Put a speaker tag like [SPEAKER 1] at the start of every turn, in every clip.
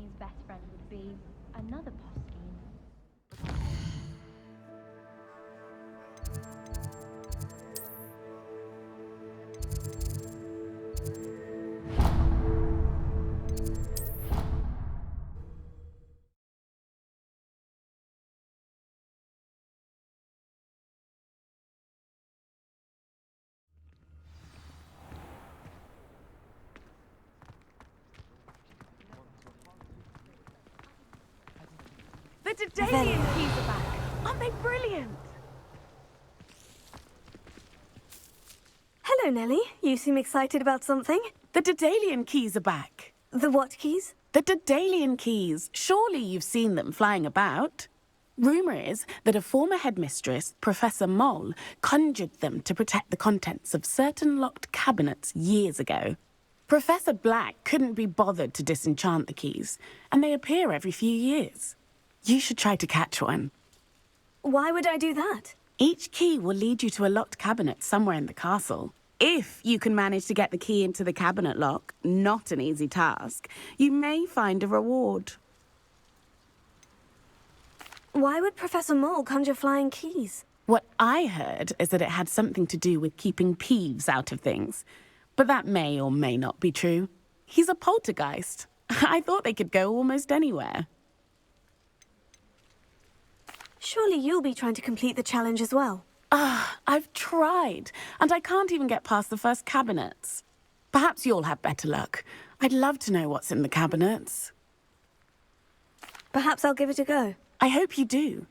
[SPEAKER 1] Hermione's best friend would be another Postine.
[SPEAKER 2] The Daedalian keys are back! Aren't they brilliant?
[SPEAKER 3] Hello, Nellie. You seem excited about something.
[SPEAKER 2] The Daedalian keys are back.
[SPEAKER 3] The what keys?
[SPEAKER 2] The Daedalian keys. Surely you've seen them flying about. Rumour is that a former headmistress, Professor Mole, conjured them to protect the contents of certain locked cabinets years ago. Professor Black couldn't be bothered to disenchant the keys, and they appear every few years. You should try to catch one.
[SPEAKER 3] Why would I do that?
[SPEAKER 2] Each key will lead you to a locked cabinet somewhere in the castle. If you can manage to get the key into the cabinet lock, not an easy task, you may find a reward.
[SPEAKER 3] Why would Professor Mole conjure flying keys?
[SPEAKER 2] What I heard is that it had something to do with keeping Peeves out of things. But that may or may not be true. He's a poltergeist. I thought they could go almost anywhere.
[SPEAKER 3] Surely you'll be trying to complete the challenge as well.
[SPEAKER 2] I've tried, and I can't even get past the first cabinets. Perhaps you'll have better luck. I'd love to know what's in the cabinets.
[SPEAKER 3] Perhaps I'll give it a go.
[SPEAKER 2] I hope you do.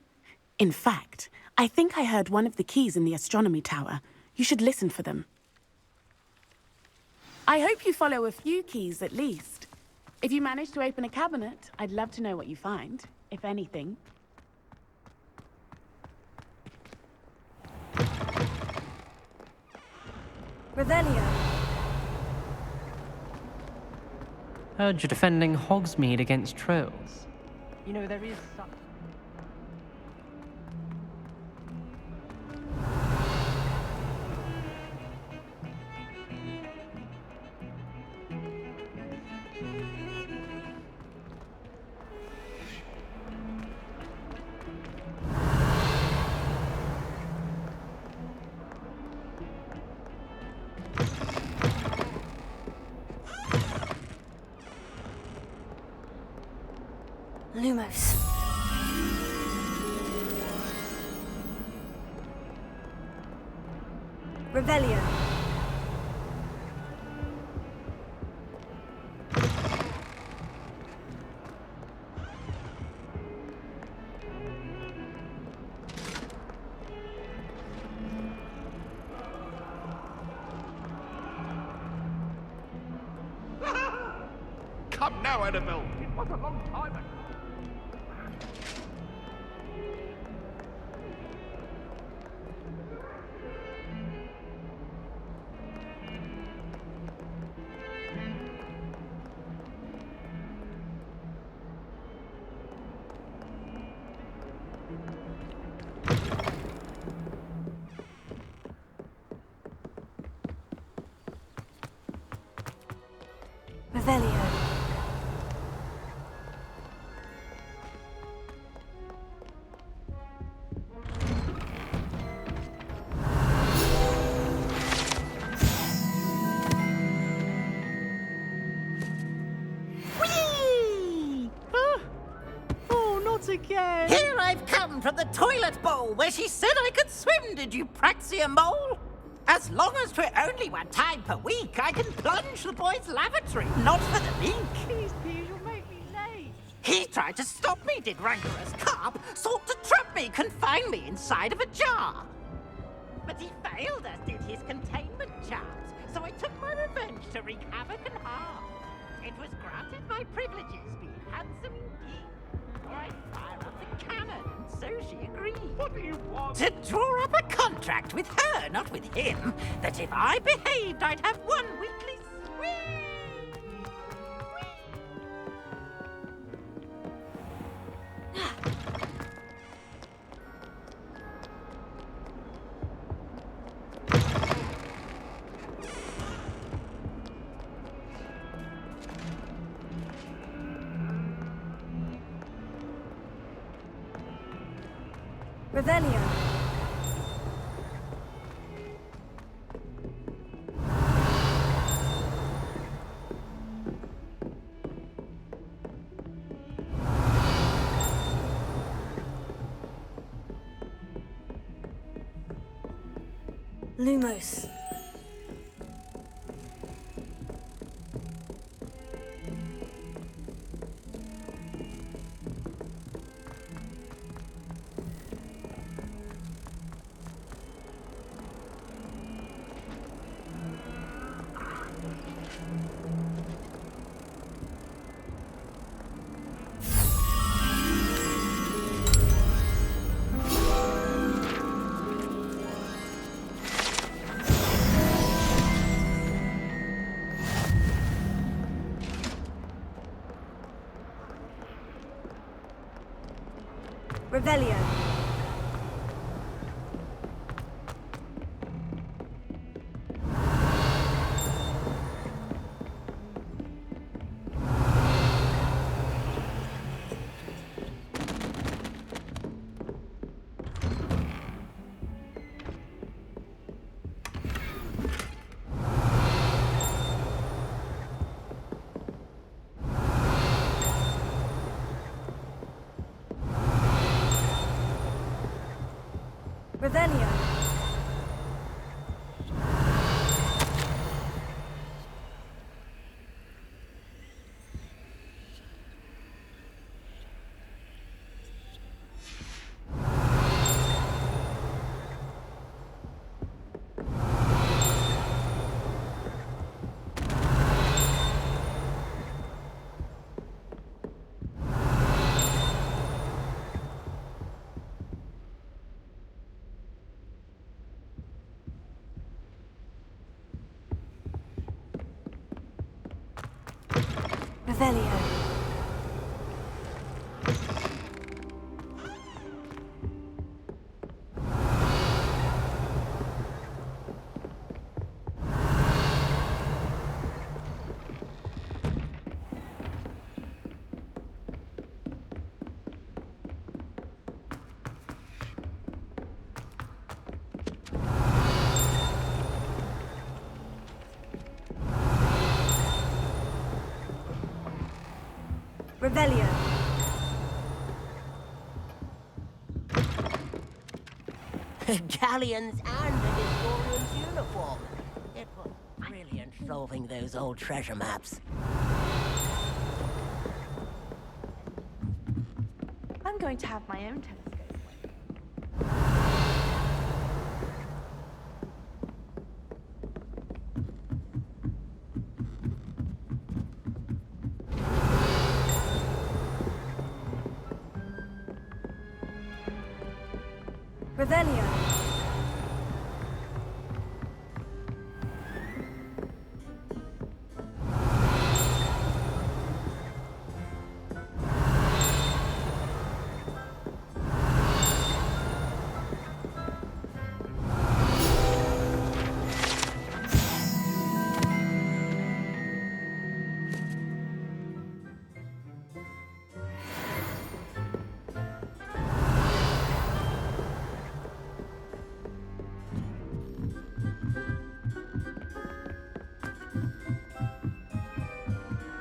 [SPEAKER 2] In fact, I think I heard one of the keys in the astronomy tower. You should listen for them. I hope you follow a few keys at least. If you manage to open a cabinet, I'd love to know what you find, if anything.
[SPEAKER 3] Revelio.
[SPEAKER 4] Heard you're defending Hogsmeade against trolls. You know, there is such...
[SPEAKER 3] Lumos. Revelio.
[SPEAKER 5] Come now, Annabelle. It was a long time ago.
[SPEAKER 3] Revelio.
[SPEAKER 6] Whee!
[SPEAKER 2] Oh, not again!
[SPEAKER 6] Here I've come from the toilet bowl where she said I could swim, did you praxia mole? As long as 'twere only one time per week, I can plunge the boys' lavatory, not for the leak.
[SPEAKER 2] Please, Peeves, you'll make me late.
[SPEAKER 6] He tried to stop me, did rancorous carp, sought to trap me, confine me inside of a jar. But he failed, as did his containment charms, so I took my revenge to wreak havoc and harm. It was granted my privileges, being handsome indeed, for I fire up the cannon, and so she agreed.
[SPEAKER 5] What do you want?
[SPEAKER 6] To draw up a contract with her, not with him, that if I behaved, I'd have one weekly swing.
[SPEAKER 3] Revelio. Lumos. Revelio. Revelio. Revelio. Revelio.
[SPEAKER 7] Galleons and a historian's uniform. It was brilliant solving those old treasure maps.
[SPEAKER 1] I'm going to have my own telescope.
[SPEAKER 3] Revelio.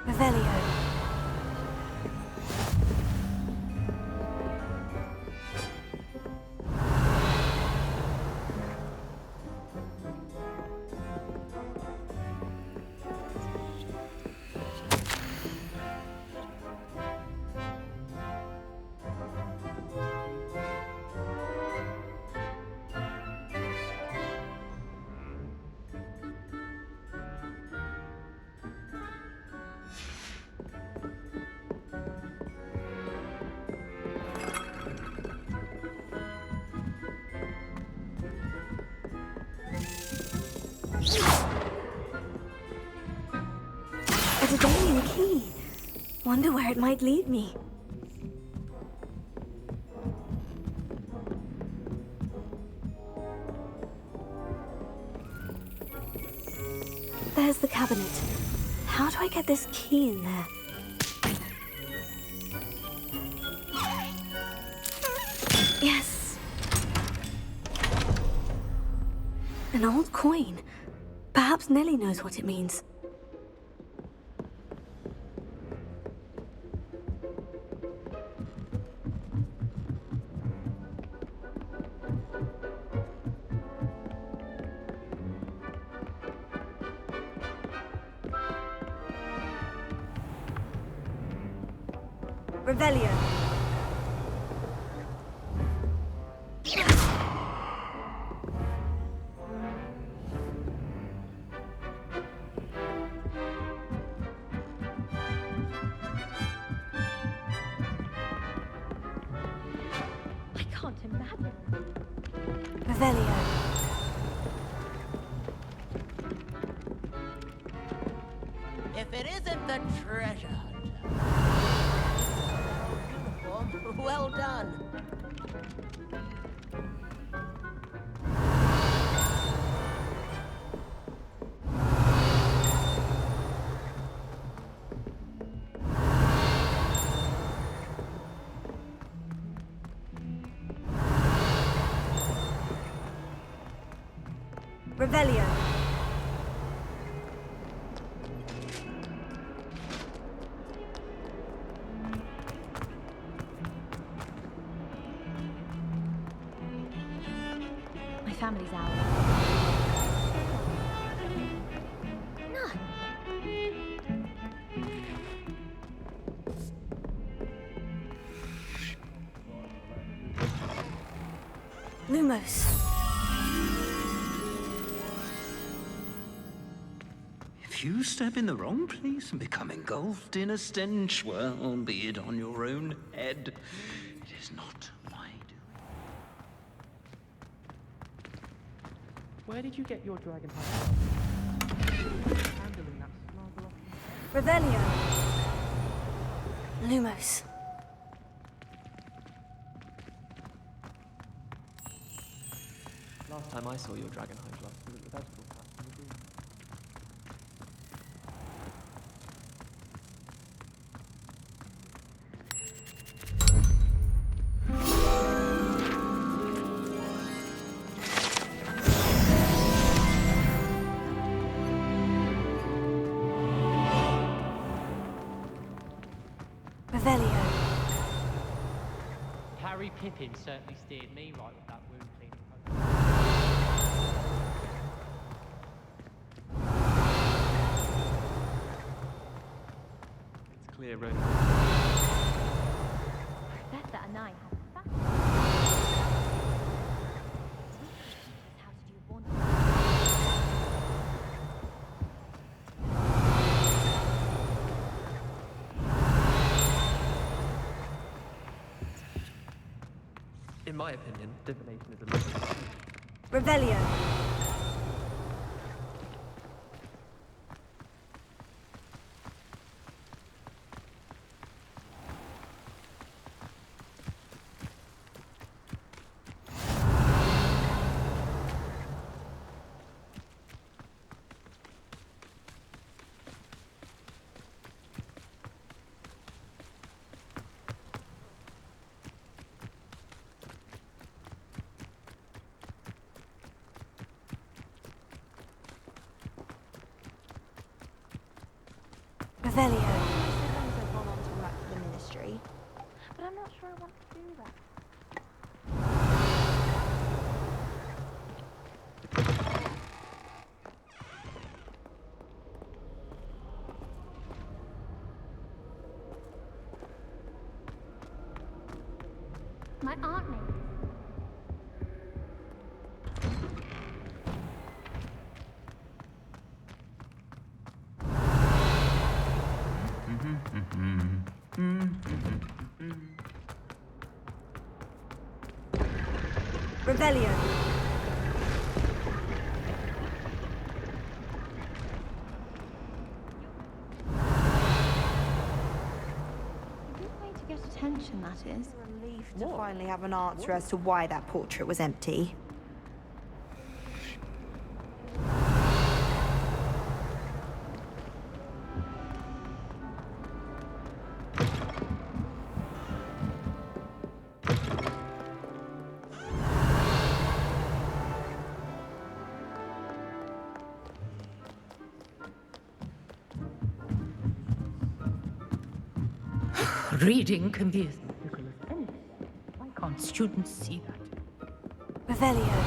[SPEAKER 3] Revelio. A Daedalian key. Wonder where it might lead me. There's the cabinet. How do I get this key in there? Yes. An old coin. Perhaps Nellie knows what it means. Revelio.
[SPEAKER 1] I can't imagine.
[SPEAKER 3] Revelio.
[SPEAKER 7] If it isn't the treasure hunter. Uniform, well done.
[SPEAKER 3] Revelio.
[SPEAKER 1] My family's out. No.
[SPEAKER 3] Lumos.
[SPEAKER 8] If you step in the wrong place and become engulfed in a stench, well, be it on your own head. It is not my doing.
[SPEAKER 4] Where did you get your dragon hide from? Handling that snargle off.
[SPEAKER 3] Revelio. Lumos.
[SPEAKER 4] Last time I saw your dragon hide was at the vegetable patch in the green.
[SPEAKER 3] Revelio.
[SPEAKER 4] Harry Pippin certainly steered me right with that wound cleaning potion. It's clear, Ron.
[SPEAKER 1] Professor and I have facts. How did you want
[SPEAKER 4] In my opinion, divination is a little...
[SPEAKER 3] Revelio. Revelio.
[SPEAKER 1] Sometimes I've gone on to work for the ministry, but I'm not sure I want to do that. My aunt made it.
[SPEAKER 3] Revelio.
[SPEAKER 1] A good way to get attention, that is.
[SPEAKER 9] Relief to finally have an answer as to why that portrait was empty.
[SPEAKER 10] Reading can be as difficult as anything. Why can't students see that?
[SPEAKER 3] Revelio.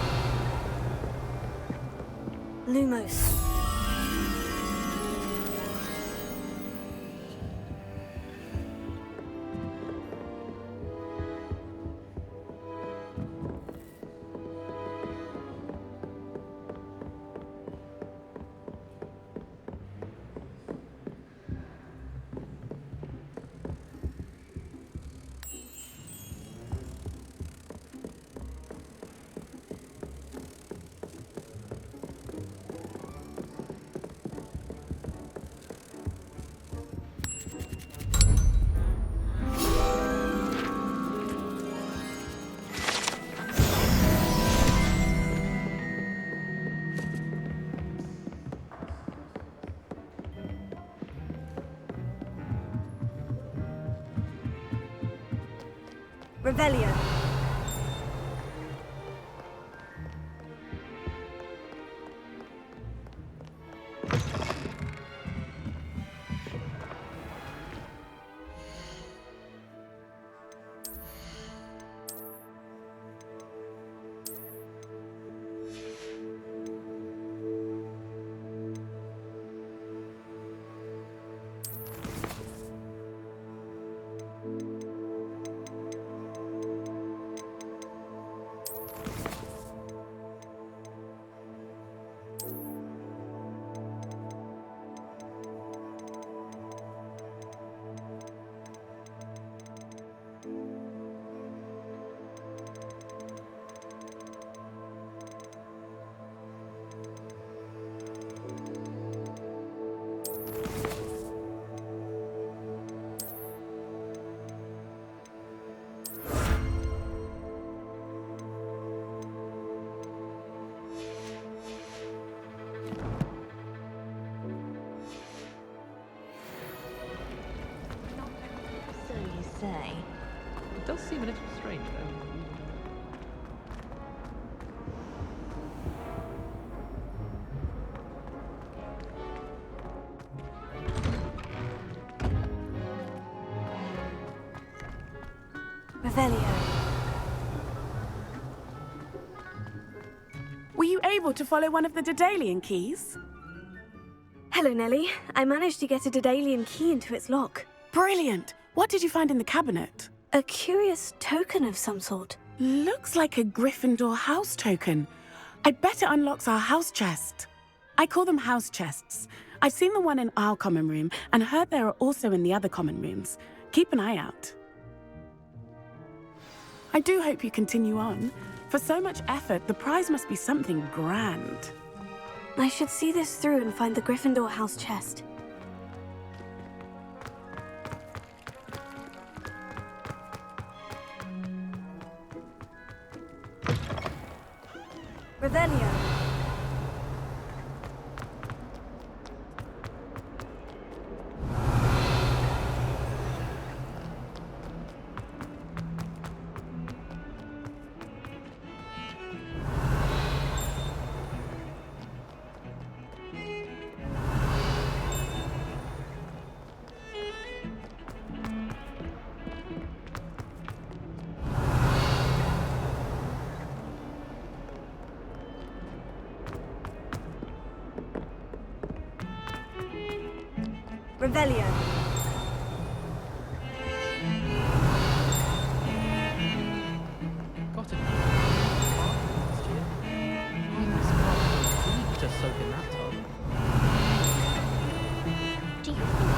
[SPEAKER 3] Lumos. Revelio.
[SPEAKER 1] So you say.
[SPEAKER 4] It does seem a little strange, though.
[SPEAKER 3] Revelio.
[SPEAKER 2] Were you able to follow one of the Daedalian keys?
[SPEAKER 3] Hello, Nellie. I managed to get a Daedalian key into its lock.
[SPEAKER 2] Brilliant! What did you find in the cabinet?
[SPEAKER 3] A curious token of some sort.
[SPEAKER 2] Looks like a Gryffindor house token. I bet it unlocks our house chest. I call them house chests. I've seen the one in our common room and heard there are also in the other common rooms. Keep an eye out. I do hope you continue on. For so much effort, the prize must be something grand.
[SPEAKER 3] I should see this through and find the Gryffindor house chest. Revelio. Revelio.
[SPEAKER 4] Got it. Last year. This can't just soak in that tub.
[SPEAKER 1] Do you think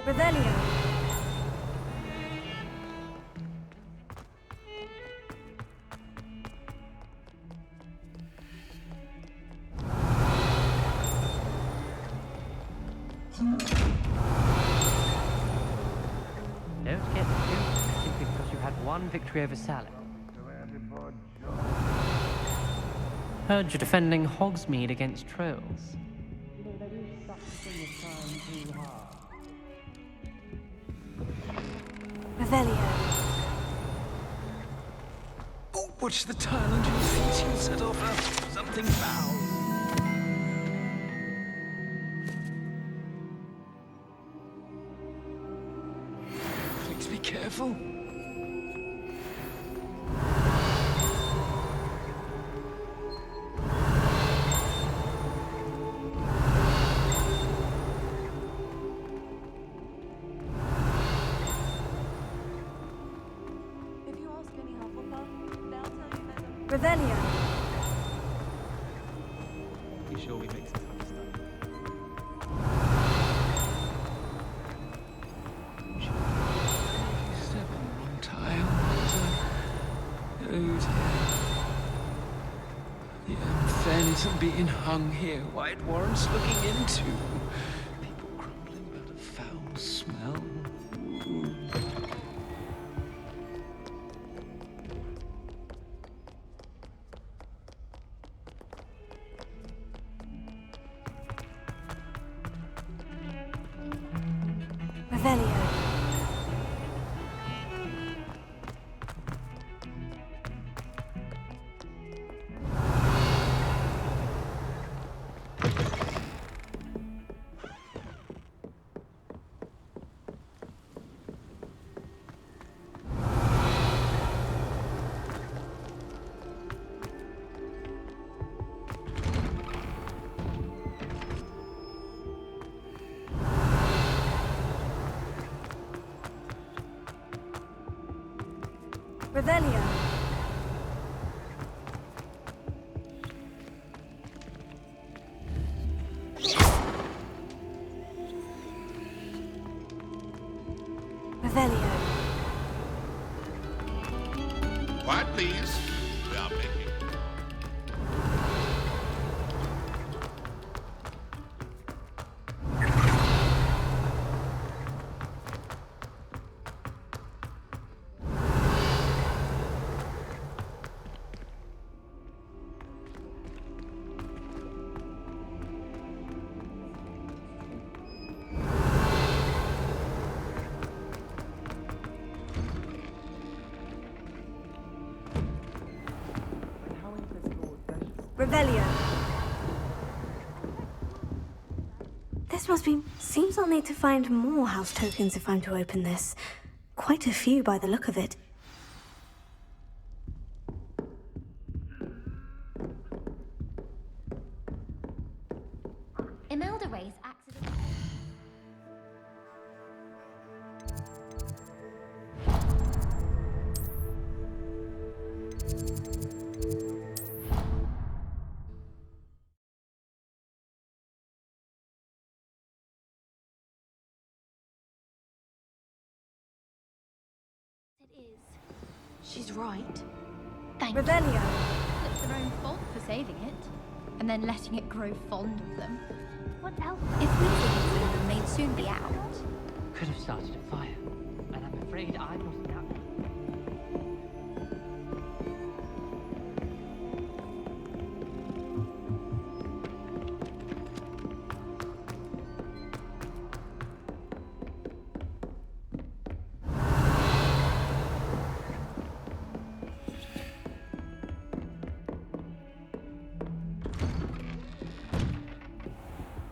[SPEAKER 3] Revelio.
[SPEAKER 4] Don't get too simply because you had one victory over Salad. Heard you're defending Hogsmeade against trolls.
[SPEAKER 3] Revelio.
[SPEAKER 8] Oh, watch the tile under your feet. You'll set off something foul. Please be careful.
[SPEAKER 1] If you ask any Hufflepuff, they'll tell you there's a
[SPEAKER 3] Revelio.
[SPEAKER 4] You sure we mixed this up stuff?
[SPEAKER 8] Step on the wrong tile. Oh dear. The Fen isn't being hung here. Why it warrants looking into. People grumbling about a foul smell. Ooh.
[SPEAKER 3] Revelio. Revelio. Revelio.
[SPEAKER 5] Quiet, please. We are making.
[SPEAKER 3] Revelio. This must be... Seems I'll need to find more house tokens if I'm to open this. Quite a few by the look of it.
[SPEAKER 11] Imelda Ray's accident. It is.
[SPEAKER 1] She's right.
[SPEAKER 11] Thank you.
[SPEAKER 3] Revelio.
[SPEAKER 11] It's their own fault for saving it, and then letting it grow fond of them. What else? If we didn't see them, they'd soon be out.
[SPEAKER 10] Could have started a fire, and I'm afraid I'm not enough.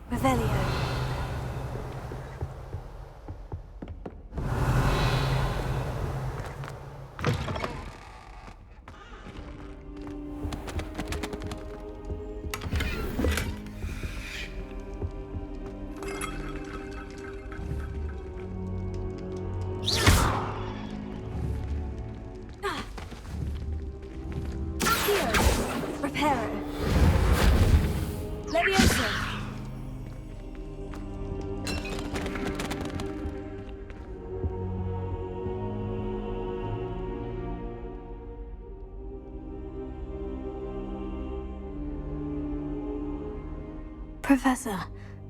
[SPEAKER 3] Revelio. Reparo. Levioso. Professor,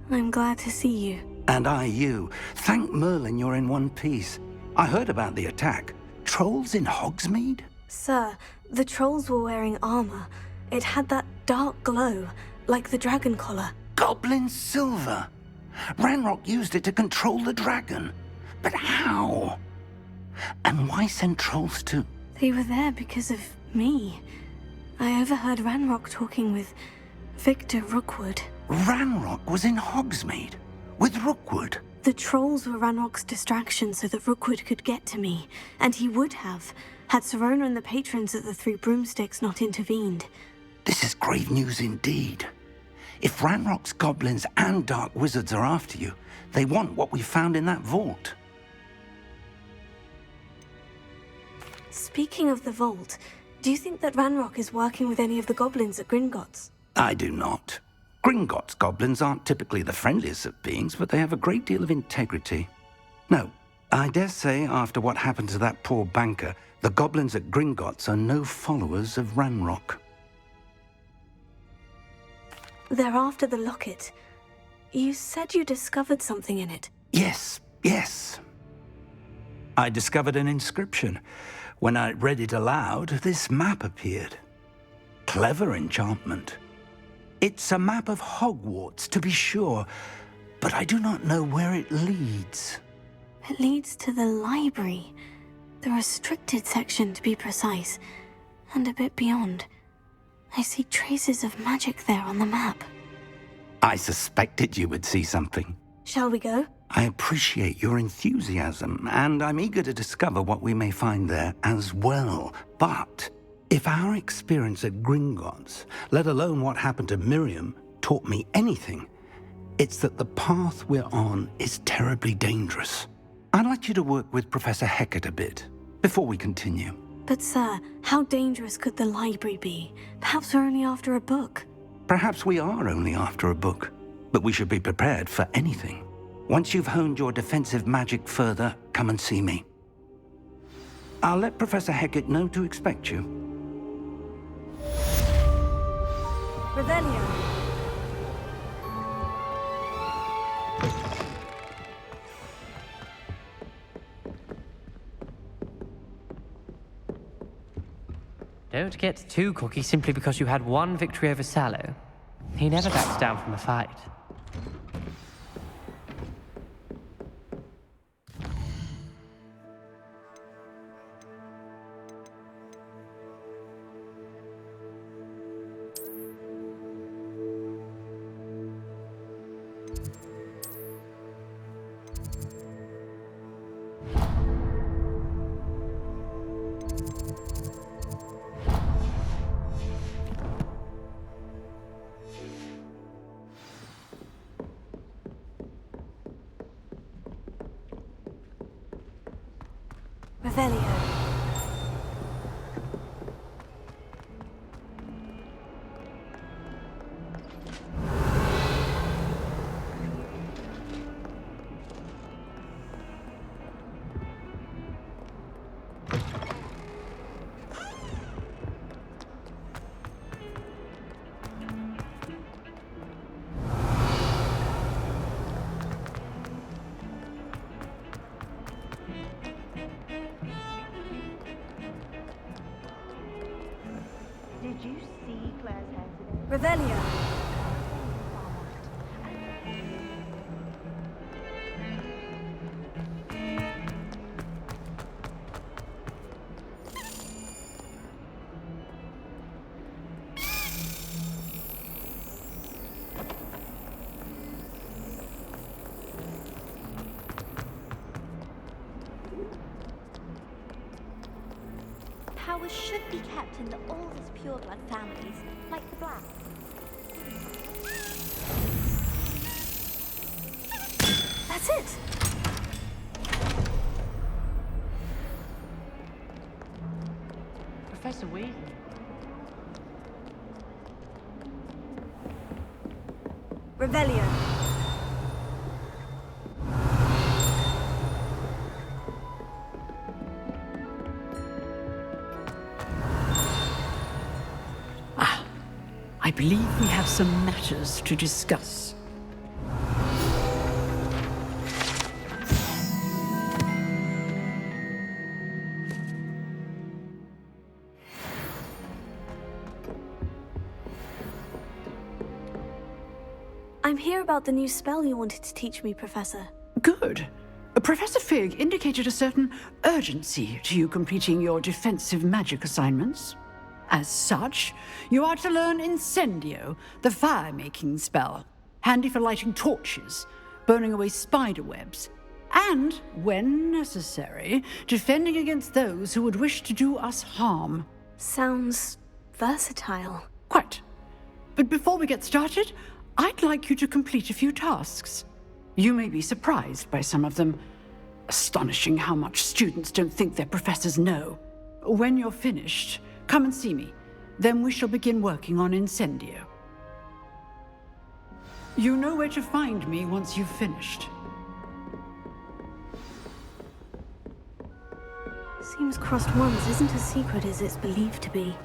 [SPEAKER 3] I'm glad to see you.
[SPEAKER 12] And I you. Thank Merlin you're in one piece. I heard about the attack. Trolls in Hogsmeade?
[SPEAKER 3] Sir, the trolls were wearing armor. It had that dark glow, like the dragon collar.
[SPEAKER 12] Goblin silver! Ranrock used it to control the dragon. But how? And why send trolls to...
[SPEAKER 3] They were there because of me. I overheard Ranrock talking with Victor Rookwood.
[SPEAKER 12] Ranrock was in Hogsmeade with Rookwood.
[SPEAKER 3] The trolls were Ranrock's distraction so that Rookwood could get to me, and he would have, had Serona and the patrons at the Three Broomsticks not intervened.
[SPEAKER 12] This is grave news indeed. If Ranrock's goblins and dark wizards are after you, they want what we found in that vault.
[SPEAKER 3] Speaking of the vault, do you think that Ranrock is working with any of the goblins at Gringotts?
[SPEAKER 12] I do not. Gringotts goblins aren't typically the friendliest of beings, but they have a great deal of integrity. No, I dare say after what happened to that poor banker, the goblins at Gringotts are no followers of Ranrock.
[SPEAKER 3] They're after the locket. You said you discovered something in it.
[SPEAKER 12] Yes. I discovered an inscription. When I read it aloud, this map appeared. Clever enchantment. It's a map of Hogwarts, to be sure, but I do not know where it leads.
[SPEAKER 3] It leads to the library. The restricted section, to be precise, and a bit beyond. I see traces of magic there on the map.
[SPEAKER 12] I suspected you would see something.
[SPEAKER 3] Shall we go?
[SPEAKER 12] I appreciate your enthusiasm, and I'm eager to discover what we may find there as well. But if our experience at Gringotts, let alone what happened to Miriam, taught me anything, it's that the path we're on is terribly dangerous. I'd like you to work with Professor Hecat a bit before we continue.
[SPEAKER 3] But sir, how dangerous could the library be? Perhaps we're only after a book.
[SPEAKER 12] Perhaps we are only after a book, but we should be prepared for anything. Once you've honed your defensive magic further, come and see me. I'll let Professor Hecat know to expect you.
[SPEAKER 3] Revelio.
[SPEAKER 4] Don't get too cocky simply because you had one victory over Sallow. He never backs down from a fight.
[SPEAKER 3] Revelio.
[SPEAKER 1] Did you see Claire's hair today?
[SPEAKER 3] Revelio.
[SPEAKER 1] Powers should be kept in the oldest pureblood families, like the Black.
[SPEAKER 3] That's it!
[SPEAKER 4] Professor Weasley.
[SPEAKER 3] Revelio.
[SPEAKER 10] I believe we have some matters to discuss.
[SPEAKER 3] I'm here about the new spell you wanted to teach me, Professor.
[SPEAKER 10] Good.
[SPEAKER 13] Professor Fig indicated a certain urgency to you completing your defensive magic assignments. As such, you are to learn Incendio, the fire-making spell, handy for lighting torches, burning away spider webs, and, when necessary, defending against those who would wish to do us harm.
[SPEAKER 3] Sounds versatile.
[SPEAKER 13] Quite. But before we get started, I'd like you to complete a few tasks. You may be surprised by some of them. Astonishing how much students don't think their professors know. When you're finished, come and see me. Then we shall begin working on Incendio. You know where to find me once you've finished.
[SPEAKER 3] Seems Crossed Wands isn't as secret as it's believed to be.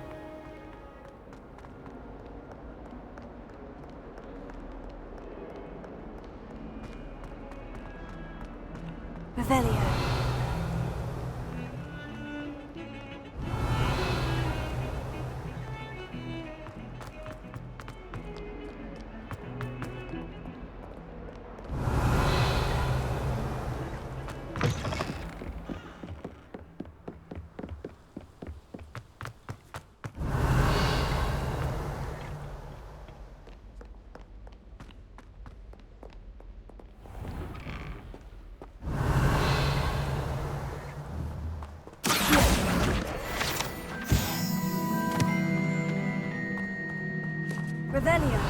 [SPEAKER 3] Revelio. Revelio.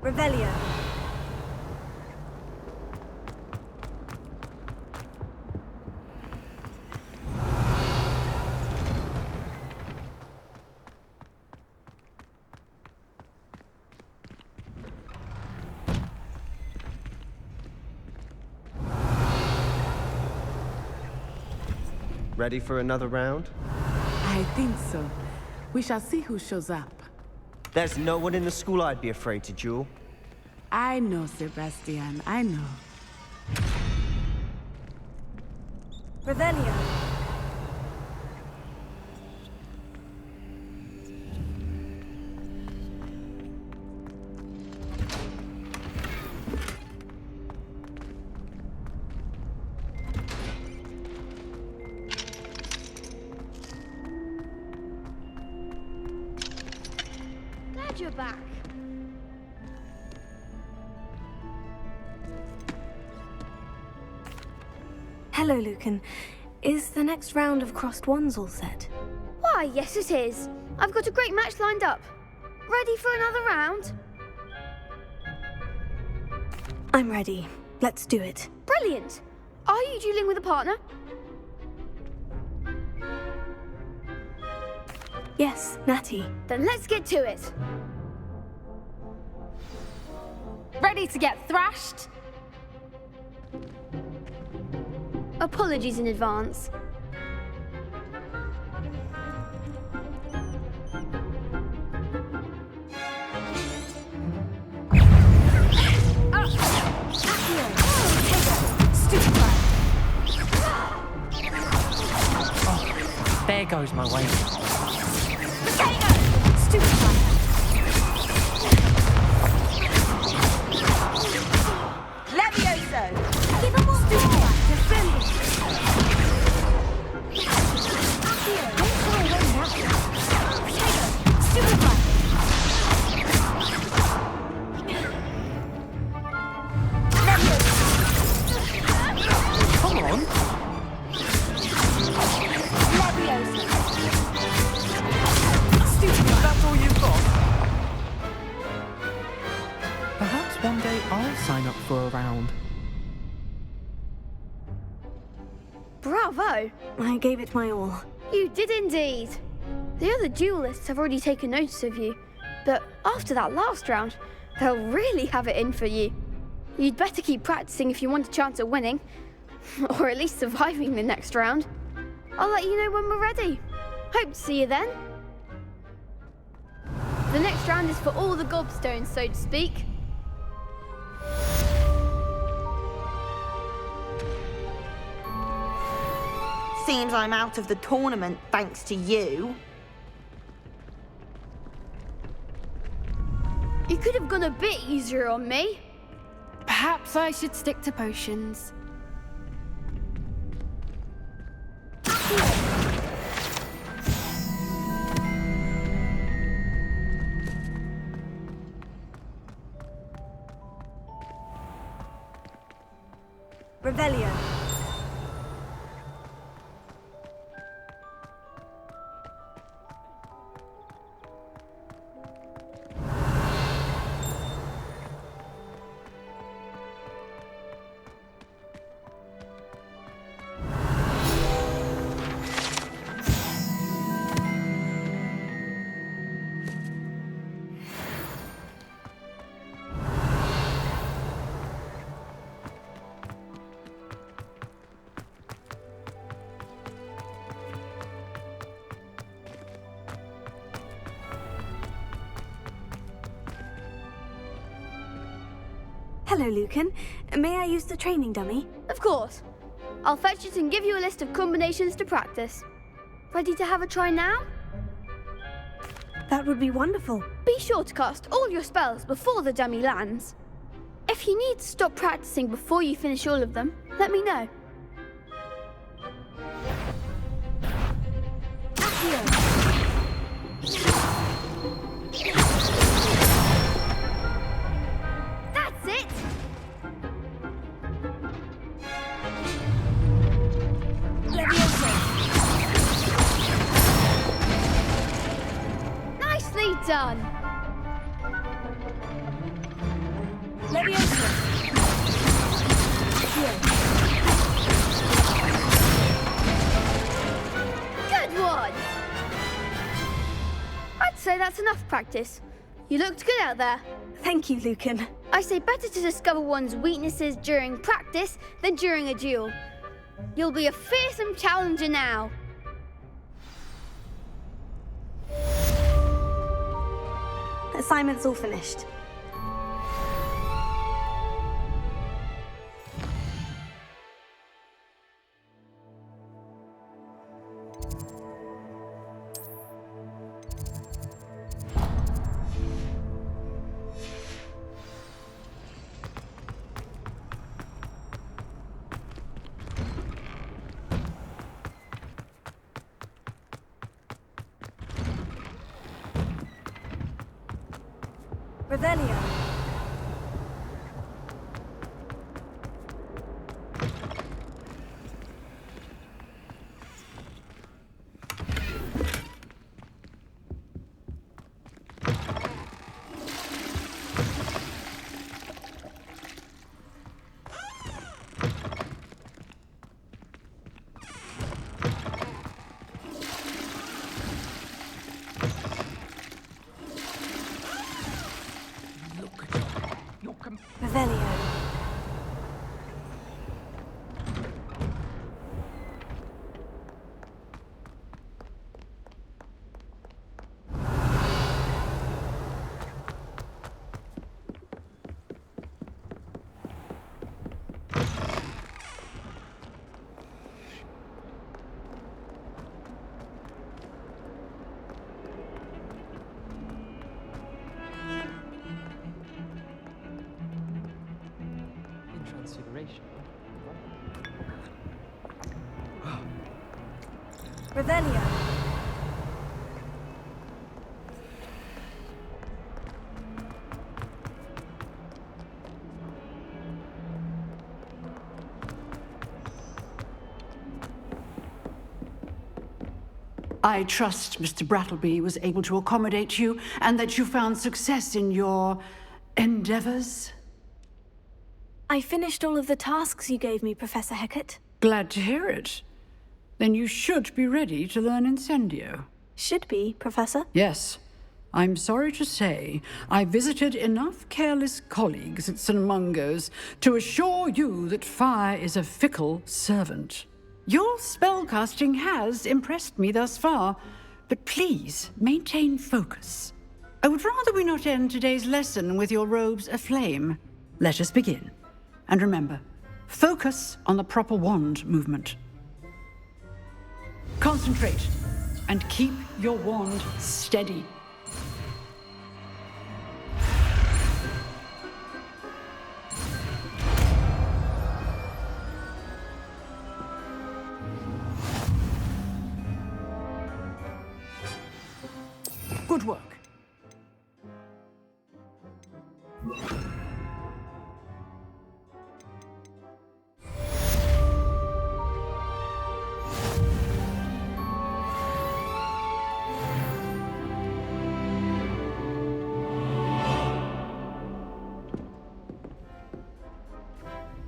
[SPEAKER 3] Revelio.
[SPEAKER 14] Ready for another round?
[SPEAKER 2] I think so. We shall see who shows up.
[SPEAKER 14] There's no one in the school I'd be afraid to duel.
[SPEAKER 2] I know, Sebastian. I know.
[SPEAKER 3] Revelio.
[SPEAKER 1] Glad you're back.
[SPEAKER 3] Hello, Lucan. Is the next round of Crossed Wands all set?
[SPEAKER 1] Why, yes it is. I've got a great match lined up. Ready for another round?
[SPEAKER 3] I'm ready. Let's do it.
[SPEAKER 1] Brilliant. Are you dueling with a partner?
[SPEAKER 3] Yes, Natty.
[SPEAKER 1] Then let's get to it.
[SPEAKER 11] Ready to get thrashed?
[SPEAKER 1] Apologies in advance.
[SPEAKER 4] There goes my way.
[SPEAKER 1] Levioso! Give him all defend it!
[SPEAKER 4] Come on!
[SPEAKER 1] Levioso!
[SPEAKER 4] one day I'll sign up for a round.
[SPEAKER 15] Bravo!
[SPEAKER 3] I gave it my all.
[SPEAKER 15] You did indeed. The other duelists have already taken notice of you, but after that last round, they'll really have it in for you. You'd better keep practicing if you want a chance at winning, or at least surviving the next round. I'll let you know when we're ready. Hope to see you then. The next round is for all the gobstones, so to speak.
[SPEAKER 9] Seems I'm out of the tournament thanks to you.
[SPEAKER 15] You could have gone a bit easier on me.
[SPEAKER 3] Perhaps I should stick to potions.
[SPEAKER 9] Revelio.
[SPEAKER 3] Hello, Lucan. May I use the training dummy?
[SPEAKER 15] Of course. I'll fetch it and give you a list of combinations to practice. Ready to have a try now?
[SPEAKER 3] That would be wonderful.
[SPEAKER 15] Be sure to cast all your spells before the dummy lands. If you need to stop practicing before you finish all of them, let me know. That's it! Nicely done! Good one! I'd say that's enough practice. You looked good out there.
[SPEAKER 3] Thank you, Lucan.
[SPEAKER 15] I say better to discover one's weaknesses during practice than during a duel. You'll be a fearsome challenger now.
[SPEAKER 3] Assignment's all finished. Revelio. Revelio.
[SPEAKER 4] Transfiguration.
[SPEAKER 3] Revelio.
[SPEAKER 13] I trust Mr. Brattleby was able to accommodate you and that you found success in your endeavors.
[SPEAKER 3] I finished all of the tasks you gave me, Professor Hecat.
[SPEAKER 13] Glad to hear it. Then you should be ready to learn Incendio.
[SPEAKER 3] Should be, Professor?
[SPEAKER 13] Yes. I'm sorry to say, I visited enough careless colleagues at St. Mungo's to assure you that fire is a fickle servant. Your spellcasting has impressed me thus far, but please maintain focus. I would rather we not end today's lesson with your robes aflame. Let us begin. And remember, focus on the proper wand movement. Concentrate, and keep your wand steady. Good work.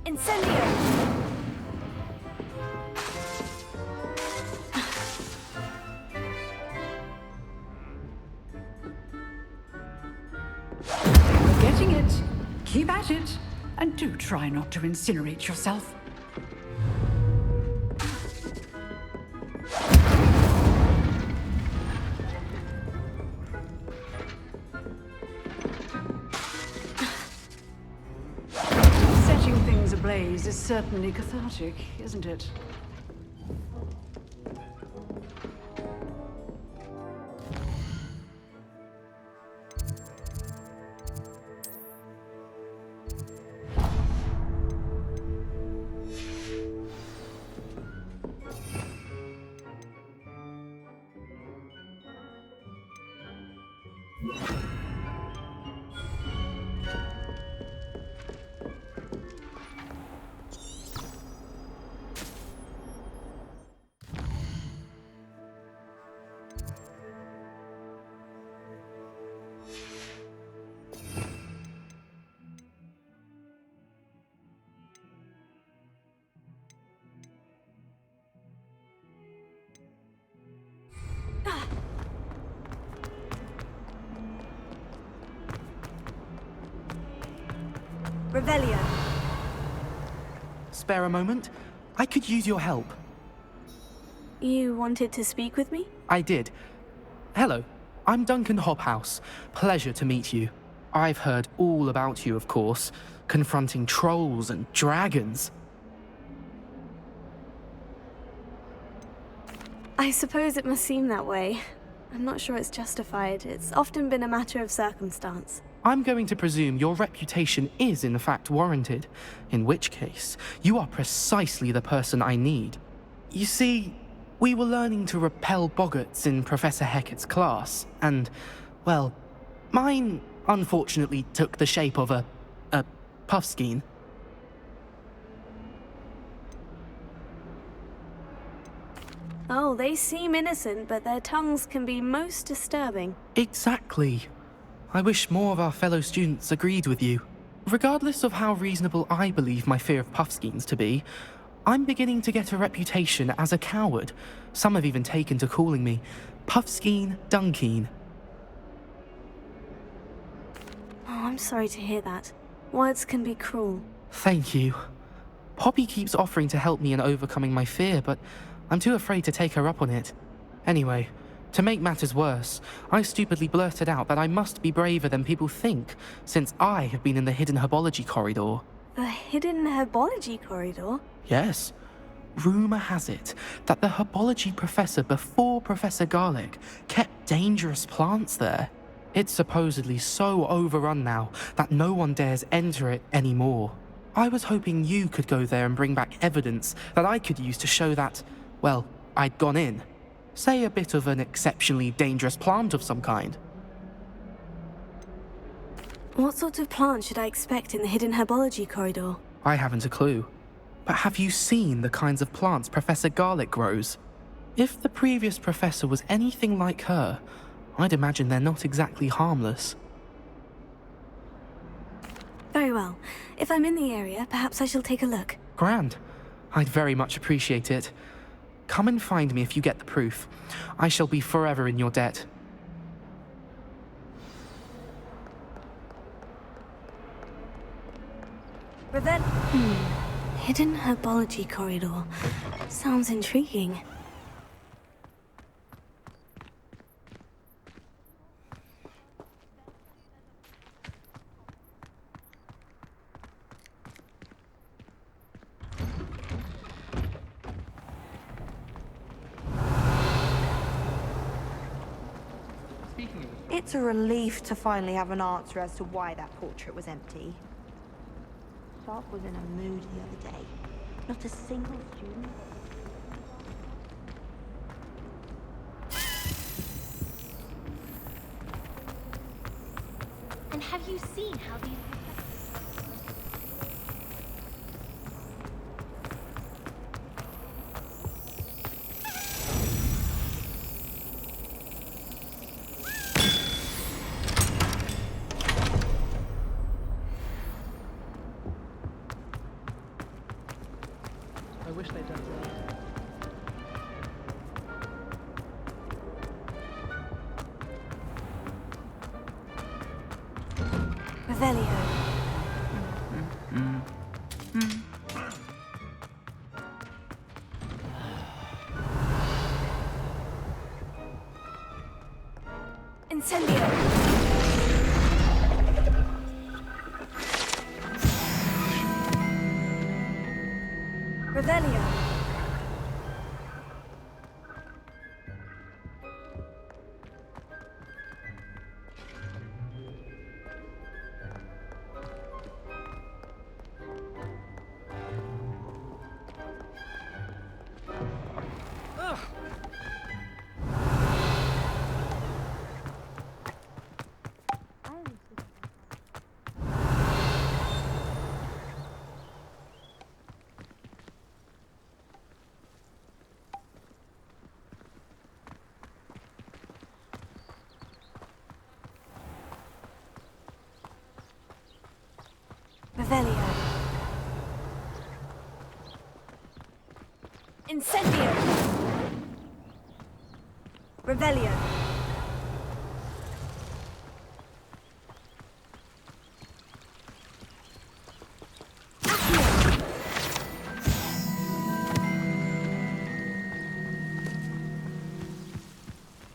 [SPEAKER 3] Incendio!
[SPEAKER 13] You're getting it. Keep at it. And do try not to incinerate yourself. Setting things ablaze is certainly cathartic, isn't it?
[SPEAKER 9] Revelio.
[SPEAKER 4] Spare a moment? I could use your help.
[SPEAKER 3] You wanted to speak with me?
[SPEAKER 4] I did. Hello, I'm Duncan Hobhouse. Pleasure to meet you. I've heard all about you, of course, confronting trolls and dragons.
[SPEAKER 3] I suppose it must seem that way. I'm not sure it's justified. It's often been a matter of circumstance.
[SPEAKER 4] I'm going to presume your reputation is in fact warranted, in which case, you are precisely the person I need. You see, we were learning to repel boggarts in Professor Hecat's class, and, well, mine unfortunately took the shape of a puffskein.
[SPEAKER 3] Oh, they seem innocent, but their tongues can be most disturbing.
[SPEAKER 4] Exactly. I wish more of our fellow students agreed with you. Regardless of how reasonable I believe my fear of puffskeins to be, I'm beginning to get a reputation as a coward. Some have even taken to calling me Puffskein Dunkeen.
[SPEAKER 3] Oh, I'm sorry to hear that. Words can be cruel.
[SPEAKER 4] Thank you. Poppy keeps offering to help me in overcoming my fear, but I'm too afraid to take her up on it. Anyway, to make matters worse, I stupidly blurted out that I must be braver than people think, since I have been in the hidden herbology corridor.
[SPEAKER 3] The hidden herbology corridor?
[SPEAKER 4] Yes. Rumour has it that the herbology professor before Professor Garlic kept dangerous plants there. It's supposedly so overrun now that no one dares enter it anymore. I was hoping you could go there and bring back evidence that I could use to show that, well, I'd gone in. Say a bit of an exceptionally dangerous plant of some kind.
[SPEAKER 3] What sort of plant should I expect in the hidden herbology corridor?
[SPEAKER 4] I haven't a clue. But have you seen the kinds of plants Professor Garlic grows? If the previous professor was anything like her, I'd imagine they're not exactly harmless.
[SPEAKER 3] Very Very well. If I'm in the area, perhaps I shall take a look.
[SPEAKER 4] Grand. I'd very much appreciate it. Come and find me if you get the proof. I shall be forever in your debt.
[SPEAKER 3] Hidden herbology corridor. Sounds intriguing.
[SPEAKER 9] It's a relief to finally have an answer as to why that portrait was empty. Sharp was in a mood the other day. Not a single student.
[SPEAKER 11] And have you seen how these...
[SPEAKER 4] I wish they'd done that.
[SPEAKER 3] Revelio. Incendio. Revelio. Revelio. Incendio. Revelio.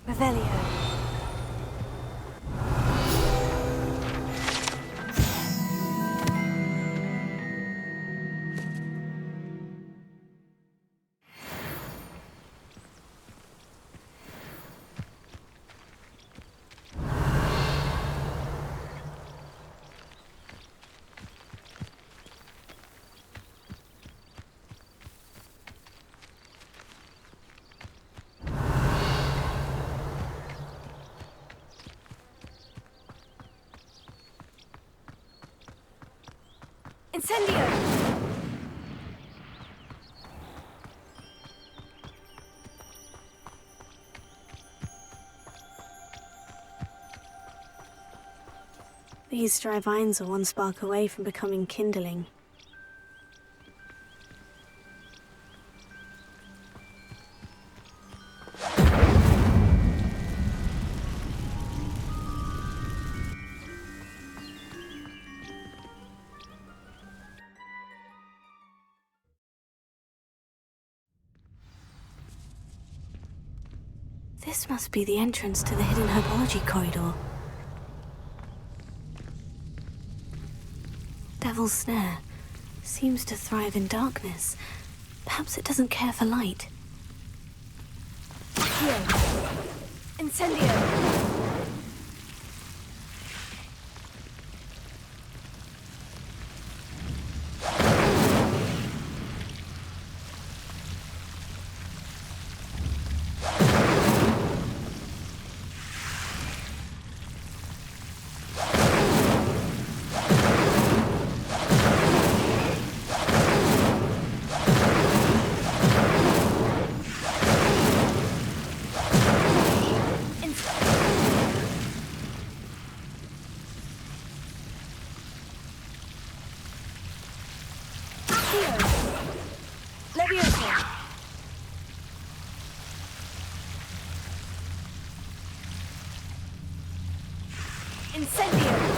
[SPEAKER 3] Revelio. Incendio! These dry vines are one spark away from becoming kindling. This must be the entrance to the hidden herbology corridor. Devil's Snare seems to thrive in darkness. Perhaps it doesn't care for light. Incendio!
[SPEAKER 9] Accio! Leviosa! Incendio!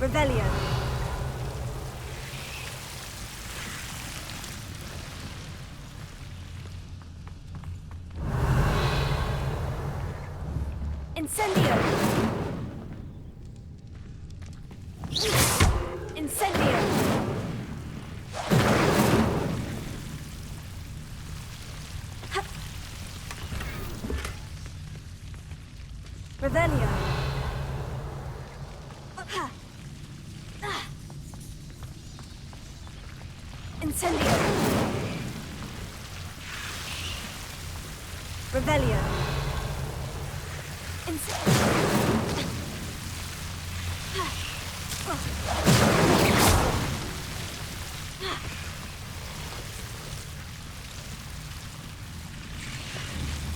[SPEAKER 9] Revelio. Incendio. Incendio. Revelio. Incendio. Revelio.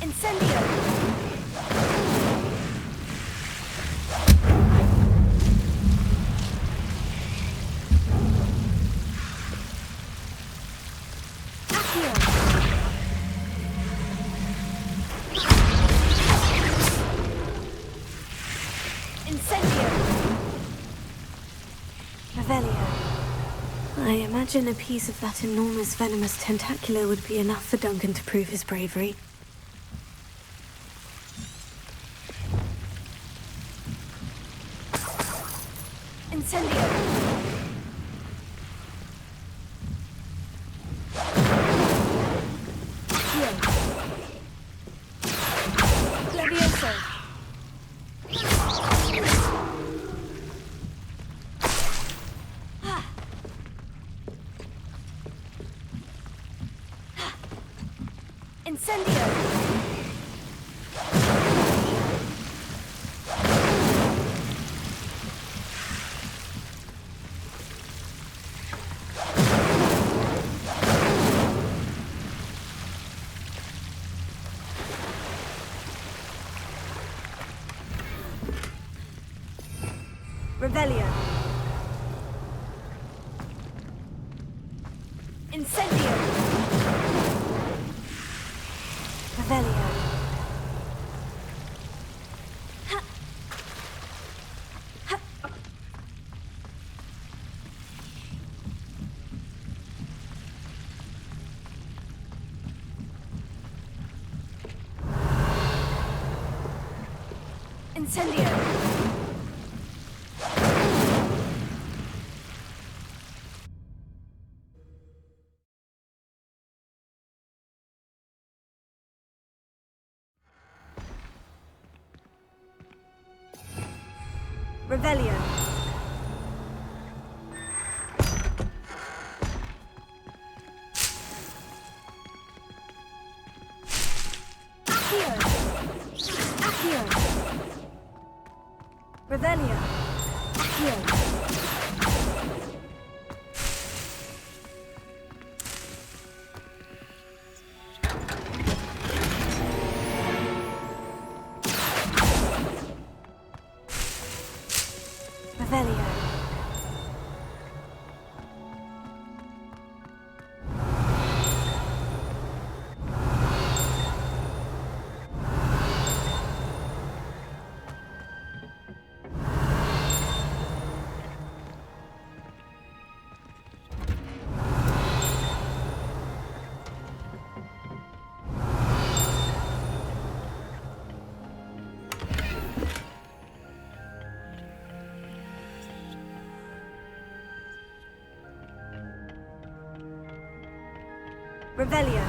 [SPEAKER 9] Incendio.
[SPEAKER 3] I imagine a piece of that enormous venomous tentacular would be enough for Duncan to prove his bravery.
[SPEAKER 9] Incendio. Levioso. Incendio! Revelio. Incendio! Revelio. Incendio! Revelio. Accio. Accio. Revelio. Accio. Revelio. Revelio.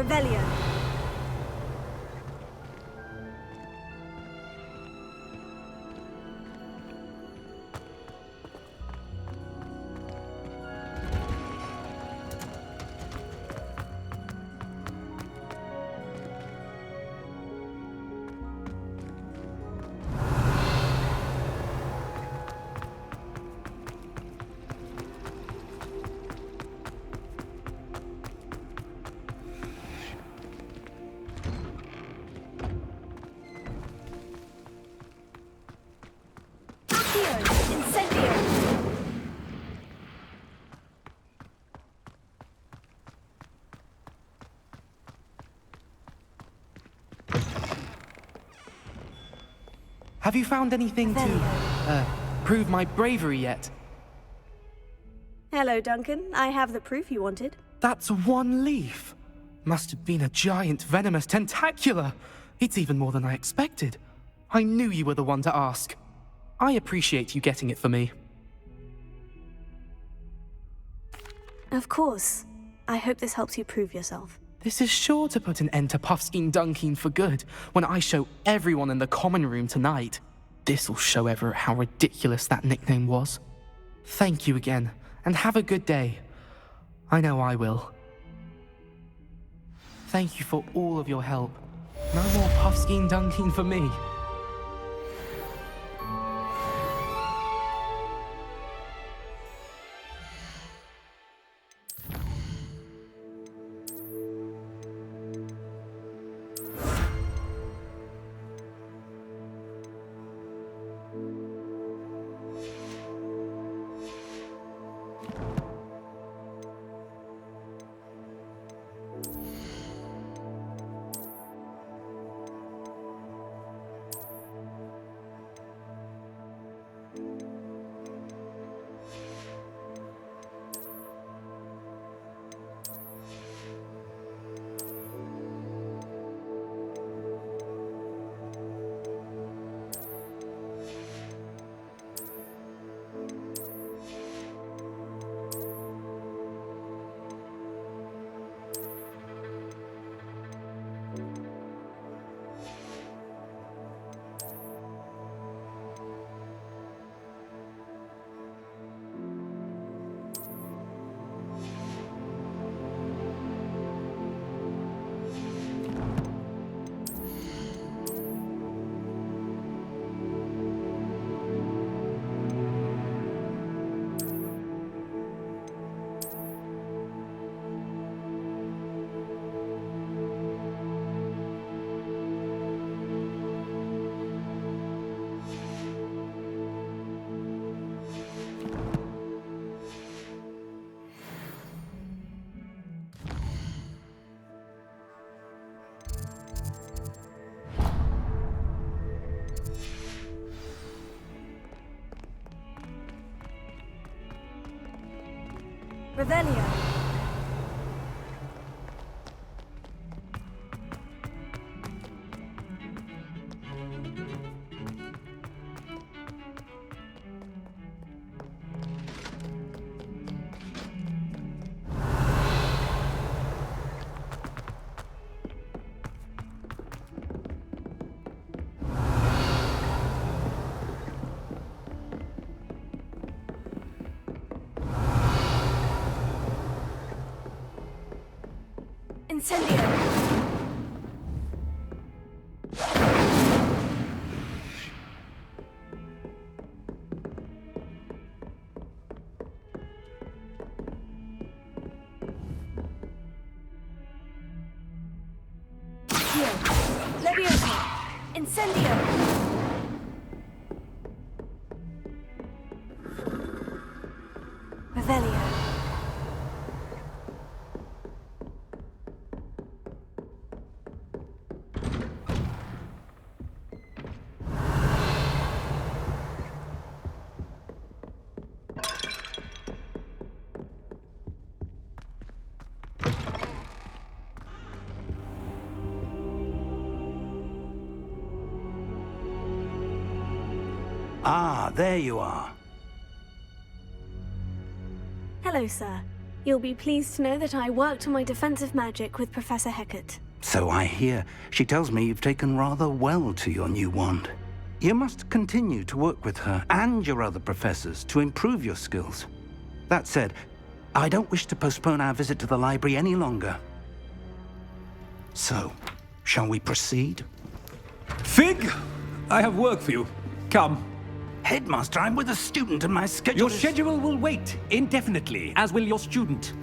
[SPEAKER 9] Revelio.
[SPEAKER 4] Have you found anything to, prove my bravery yet?
[SPEAKER 9] Hello, Duncan. I have the proof you wanted.
[SPEAKER 4] That's one leaf. Must have been a giant venomous tentacula. It's even more than I expected. I knew you were the one to ask. I appreciate you getting it for me.
[SPEAKER 9] Of course. I hope this helps you prove yourself.
[SPEAKER 4] This is sure to put an end to Puffskein Dunkeen for good when I show everyone in the common room tonight. This'll show Everett how ridiculous that nickname was. Thank you again, and have a good day. I know I will. Thank you for all of your help. No more Puffskein Dunkeen for me.
[SPEAKER 9] Revelio. Incendio. Leviosa. Incendio. Revelio.
[SPEAKER 12] Ah, there you are.
[SPEAKER 9] Hello, sir.
[SPEAKER 16] You'll be pleased to know that I worked on my defensive magic with Professor Hecat.
[SPEAKER 12] So I hear. She tells me you've taken rather well to your new wand. You must continue to work with her and your other professors to improve your skills. That said, I don't wish to postpone our visit to the library any longer. So, shall we proceed?
[SPEAKER 17] Fig! I have work for you. Come.
[SPEAKER 12] Headmaster, I'm with a student and my schedule
[SPEAKER 17] Your
[SPEAKER 12] is...
[SPEAKER 17] schedule will wait indefinitely, as will your student.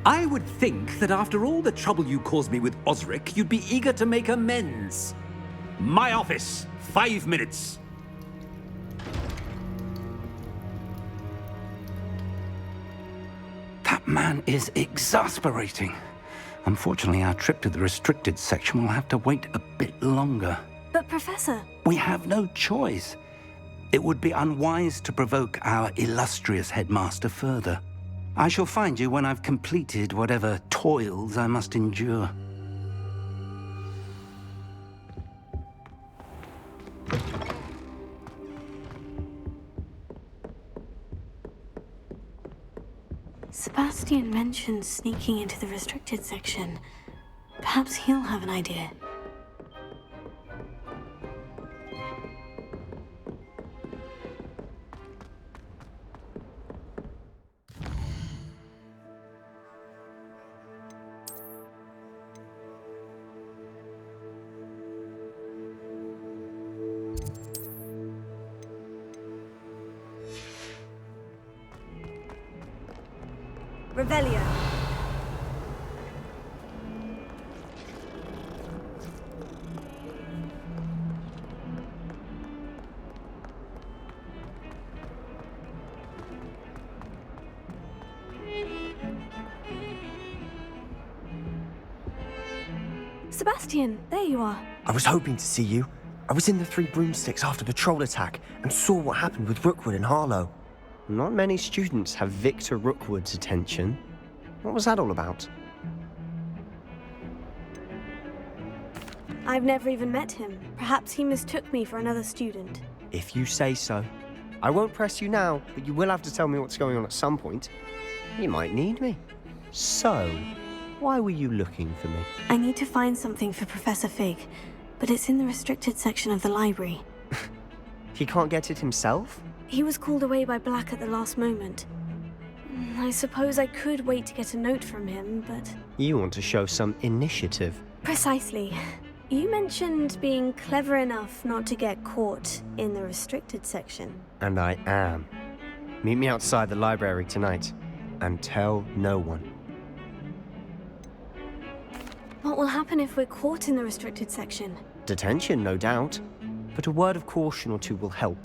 [SPEAKER 17] I would think that after all the trouble you caused me with Osric, you'd be eager to make amends. My office, 5 minutes.
[SPEAKER 12] That man is exasperating. Unfortunately, our trip to the restricted section will have to wait a bit longer.
[SPEAKER 16] But Professor...
[SPEAKER 12] We have no choice. It would be unwise to provoke our illustrious headmaster further. I shall find you when I've completed whatever toils I must endure.
[SPEAKER 3] Sebastian mentioned sneaking into the restricted section. Perhaps he'll have an idea.
[SPEAKER 16] Revelio. Sebastian, there you are.
[SPEAKER 14] I was hoping to see you. I was in the Three Broomsticks after the troll attack and saw what happened with Rookwood and Harlow. Not many students have Victor Rookwood's attention. What was that all about?
[SPEAKER 16] I've never even met him. Perhaps he mistook me for another student.
[SPEAKER 14] If you say so. I won't press you now, but you will have to tell me what's going on at some point. You might need me. So, why were you looking for me?
[SPEAKER 3] I need to find something for Professor Fig, but it's in the restricted section of the library.
[SPEAKER 14] He can't get it himself?
[SPEAKER 16] He was called away by Black at the last moment. I suppose I could wait to get a note from him, but...
[SPEAKER 14] You want to show some initiative.
[SPEAKER 16] Precisely. You mentioned being clever enough not to get caught in the restricted section.
[SPEAKER 14] And I am. Meet me outside the library tonight, and tell no one.
[SPEAKER 16] What will happen if we're caught in the restricted section?
[SPEAKER 14] Detention, no doubt. But a word of caution or two will help.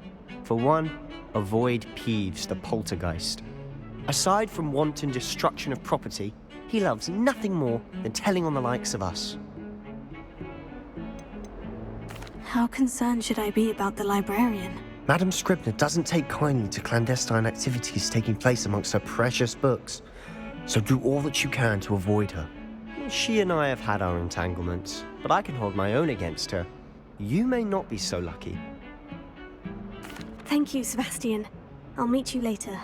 [SPEAKER 14] For one, avoid Peeves, the poltergeist. Aside from wanton destruction of property, he loves nothing more than telling on the likes of us.
[SPEAKER 3] How concerned should I be about the librarian?
[SPEAKER 14] Madame Scribner doesn't take kindly to clandestine activities taking place amongst her precious books, so do all that you can to avoid her. She and I have had our entanglements, but I can hold my own against her. You may not be so lucky.
[SPEAKER 16] Thank you, Sebastian. I'll meet you later.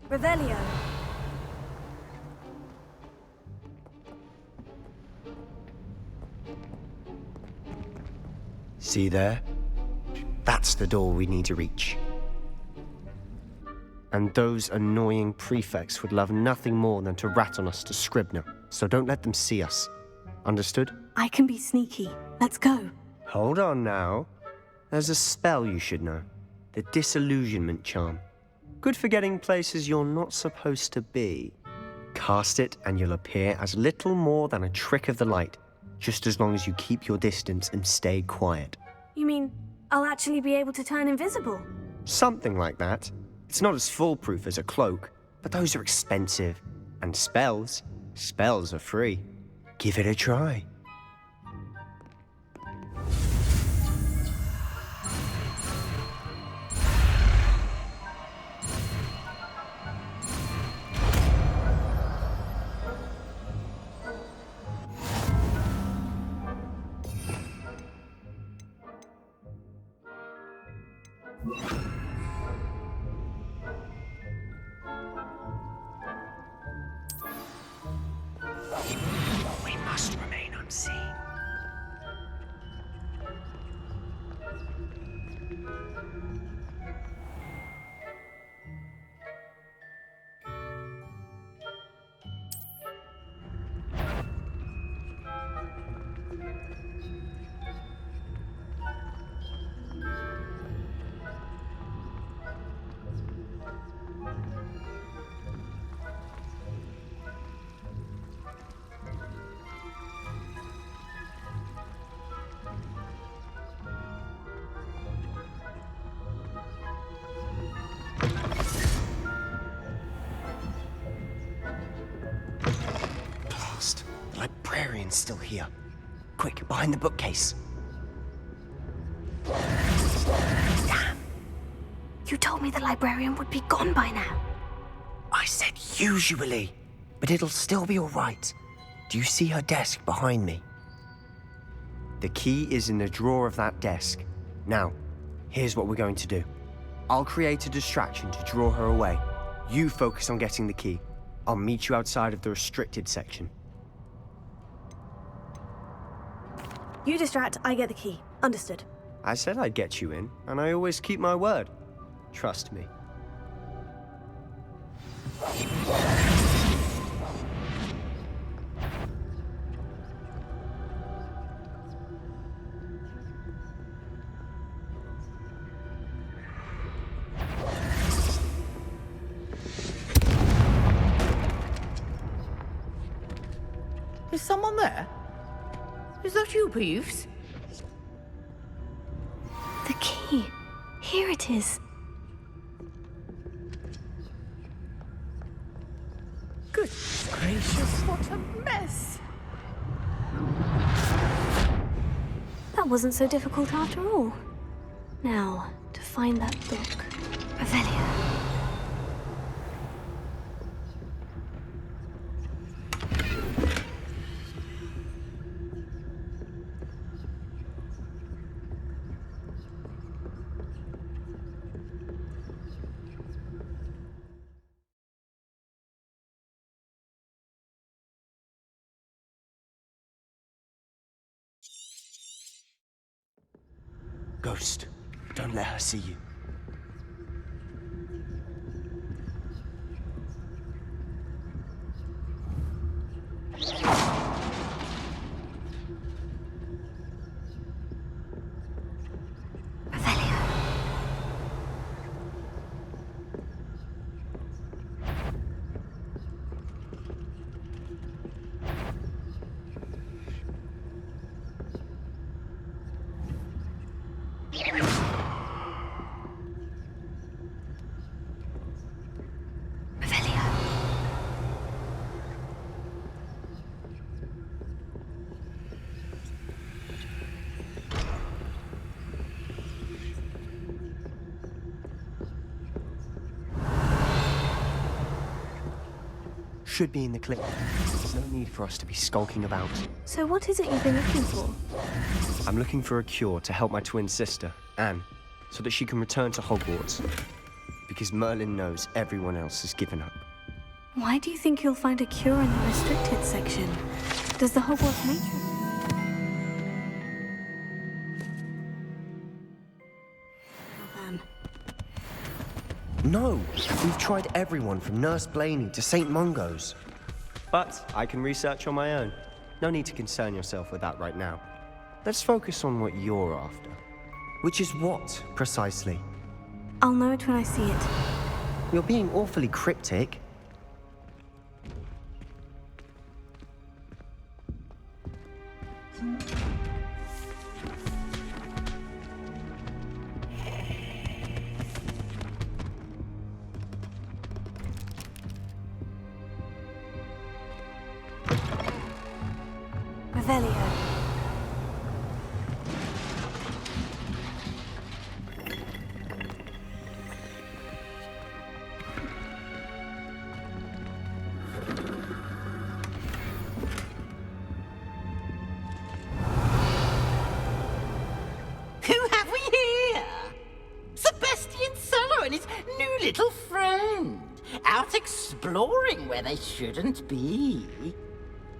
[SPEAKER 16] Revelio.
[SPEAKER 14] See there? That's the door we need to reach. And those annoying prefects would love nothing more than to rat on us to Scribner, so don't let them see us. Understood?
[SPEAKER 3] I can be sneaky. Let's go.
[SPEAKER 14] Hold on now. There's a spell you should know. The Disillusionment Charm. Good for getting places you're not supposed to be. Cast it and you'll appear as little more than a trick of the light, just as long as you keep your distance and stay quiet.
[SPEAKER 16] You mean I'll actually be able to turn invisible?
[SPEAKER 14] Something like that. It's not as foolproof as a cloak, but those are expensive. And spells are free. Give it a try. must remain unseen. Blast. The librarian's still here. Quick, behind the bookcase.
[SPEAKER 3] Damn. You told me the librarian would be gone by now.
[SPEAKER 14] I said usually, but it'll still be all right. Do you see her desk behind me? The key is in the drawer of that desk. Now, here's what we're going to do. I'll create a distraction to draw her away. You focus on getting the key. I'll meet you outside of the restricted section.
[SPEAKER 16] You distract, I get the key. Understood.
[SPEAKER 14] I said I'd get you in, and I always keep my word. Trust me.
[SPEAKER 10] Is someone there? Is that you, Peeves?
[SPEAKER 3] The key. Here it is.
[SPEAKER 10] Good gracious, what a mess!
[SPEAKER 16] That wasn't so difficult after all. Now, to find that book.
[SPEAKER 3] Revelio.
[SPEAKER 14] Ghost, don't let her see you. Should be in the clip. There's no need for us to be skulking about.
[SPEAKER 16] So what is it you've been looking for?
[SPEAKER 14] I'm looking for a cure to help my twin sister, Anne, so that she can return to Hogwarts. Because Merlin knows everyone else has given up.
[SPEAKER 16] Why do you think you'll find a cure in the restricted section? Does the Hogwarts matron...
[SPEAKER 14] No! We've tried everyone from Nurse Blaney to St. Mungo's. But I can research on my own. No need to concern yourself with that right now. Let's focus on what you're after. Which is what, precisely?
[SPEAKER 16] I'll know it when I see it.
[SPEAKER 14] You're being awfully cryptic.
[SPEAKER 16] Revelio.
[SPEAKER 6] Who have we here? Sebastian Solo and his new little friend. Out exploring where they shouldn't be.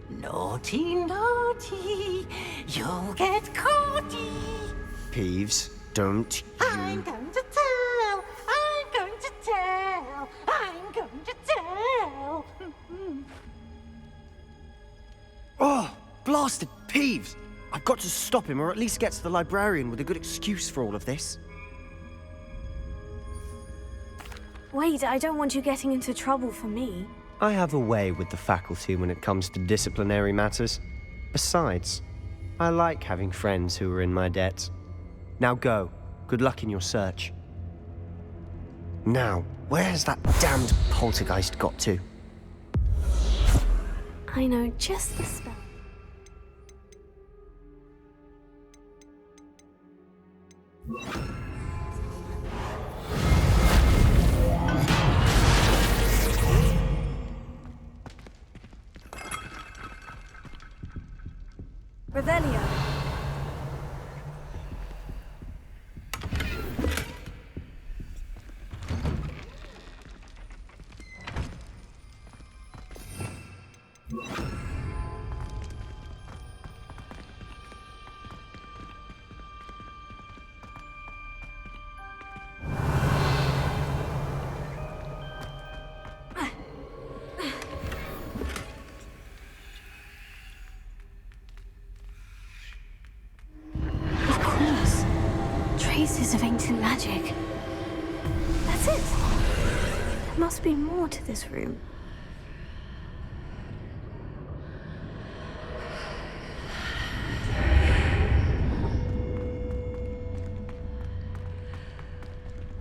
[SPEAKER 6] Naughty, naughty, you'll get caughty.
[SPEAKER 14] Peeves, don't
[SPEAKER 6] I'm going to tell, I'm going to tell, I'm going to tell.
[SPEAKER 14] Oh, blasted Peeves! I've got to stop him, or at least get to the librarian with a good excuse for all of this.
[SPEAKER 16] Wait, I don't want you getting into trouble for me.
[SPEAKER 14] I have a way with the faculty when it comes to disciplinary matters. Besides, I like having friends who are in my debt. Now go. Good luck in your search. Now, where has that damned poltergeist got to?
[SPEAKER 16] I know just the spell. Revelio. Traces of ancient magic. That's it. There must be more to this room.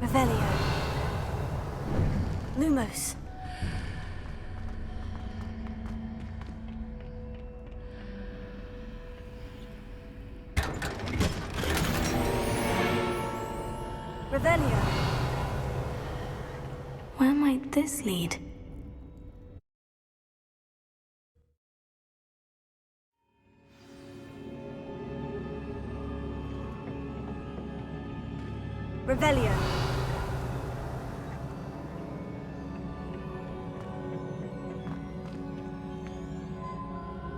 [SPEAKER 16] Revelio. Lumos. Revelio.
[SPEAKER 3] Where might this lead?
[SPEAKER 16] Revelio.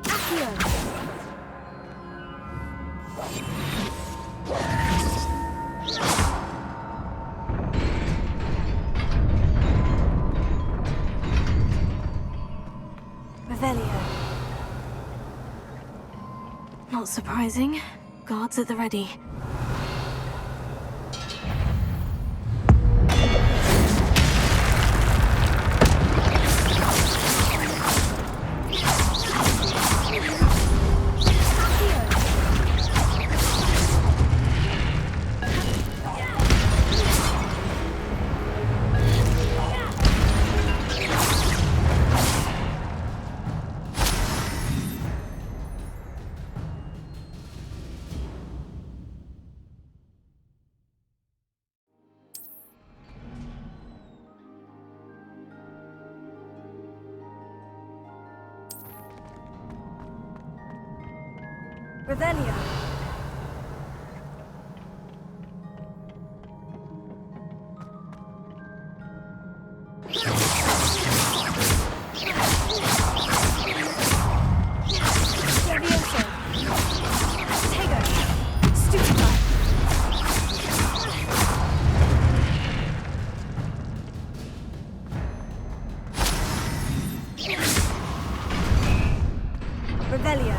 [SPEAKER 16] Accio. Revelio.
[SPEAKER 3] Not surprising. Guards at the ready.
[SPEAKER 16] Revelio. Levioso. Tego. Stupefy. Revelio.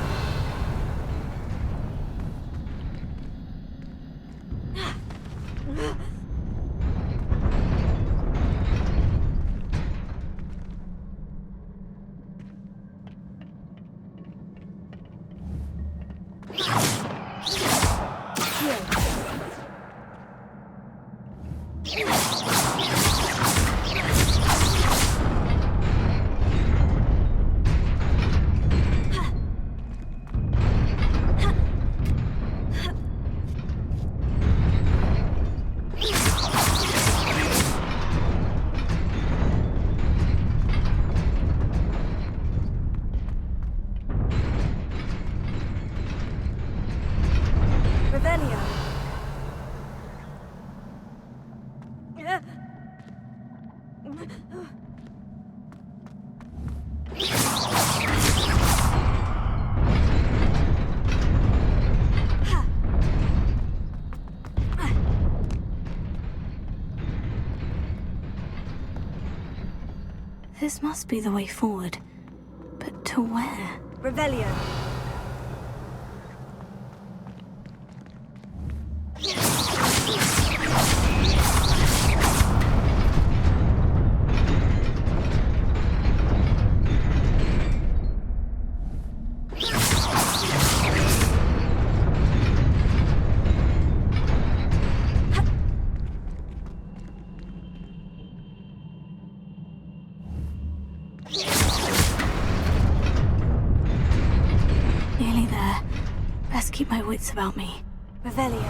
[SPEAKER 3] This must be the way forward. But to where?
[SPEAKER 9] Revelio.
[SPEAKER 3] Nearly there. Best keep my wits about me.
[SPEAKER 9] Revelio.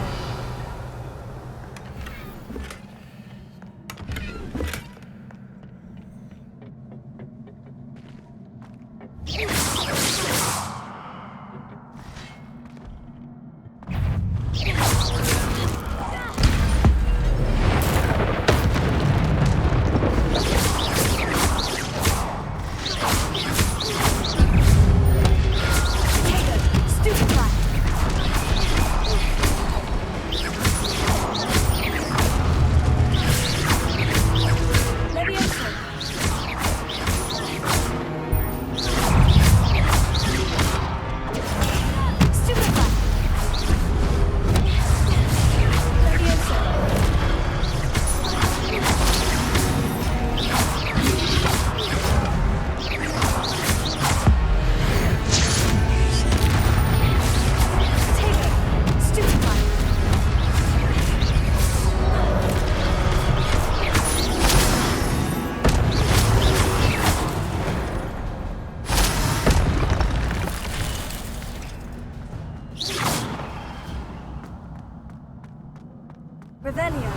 [SPEAKER 9] Revelio.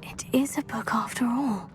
[SPEAKER 3] It is a book after all.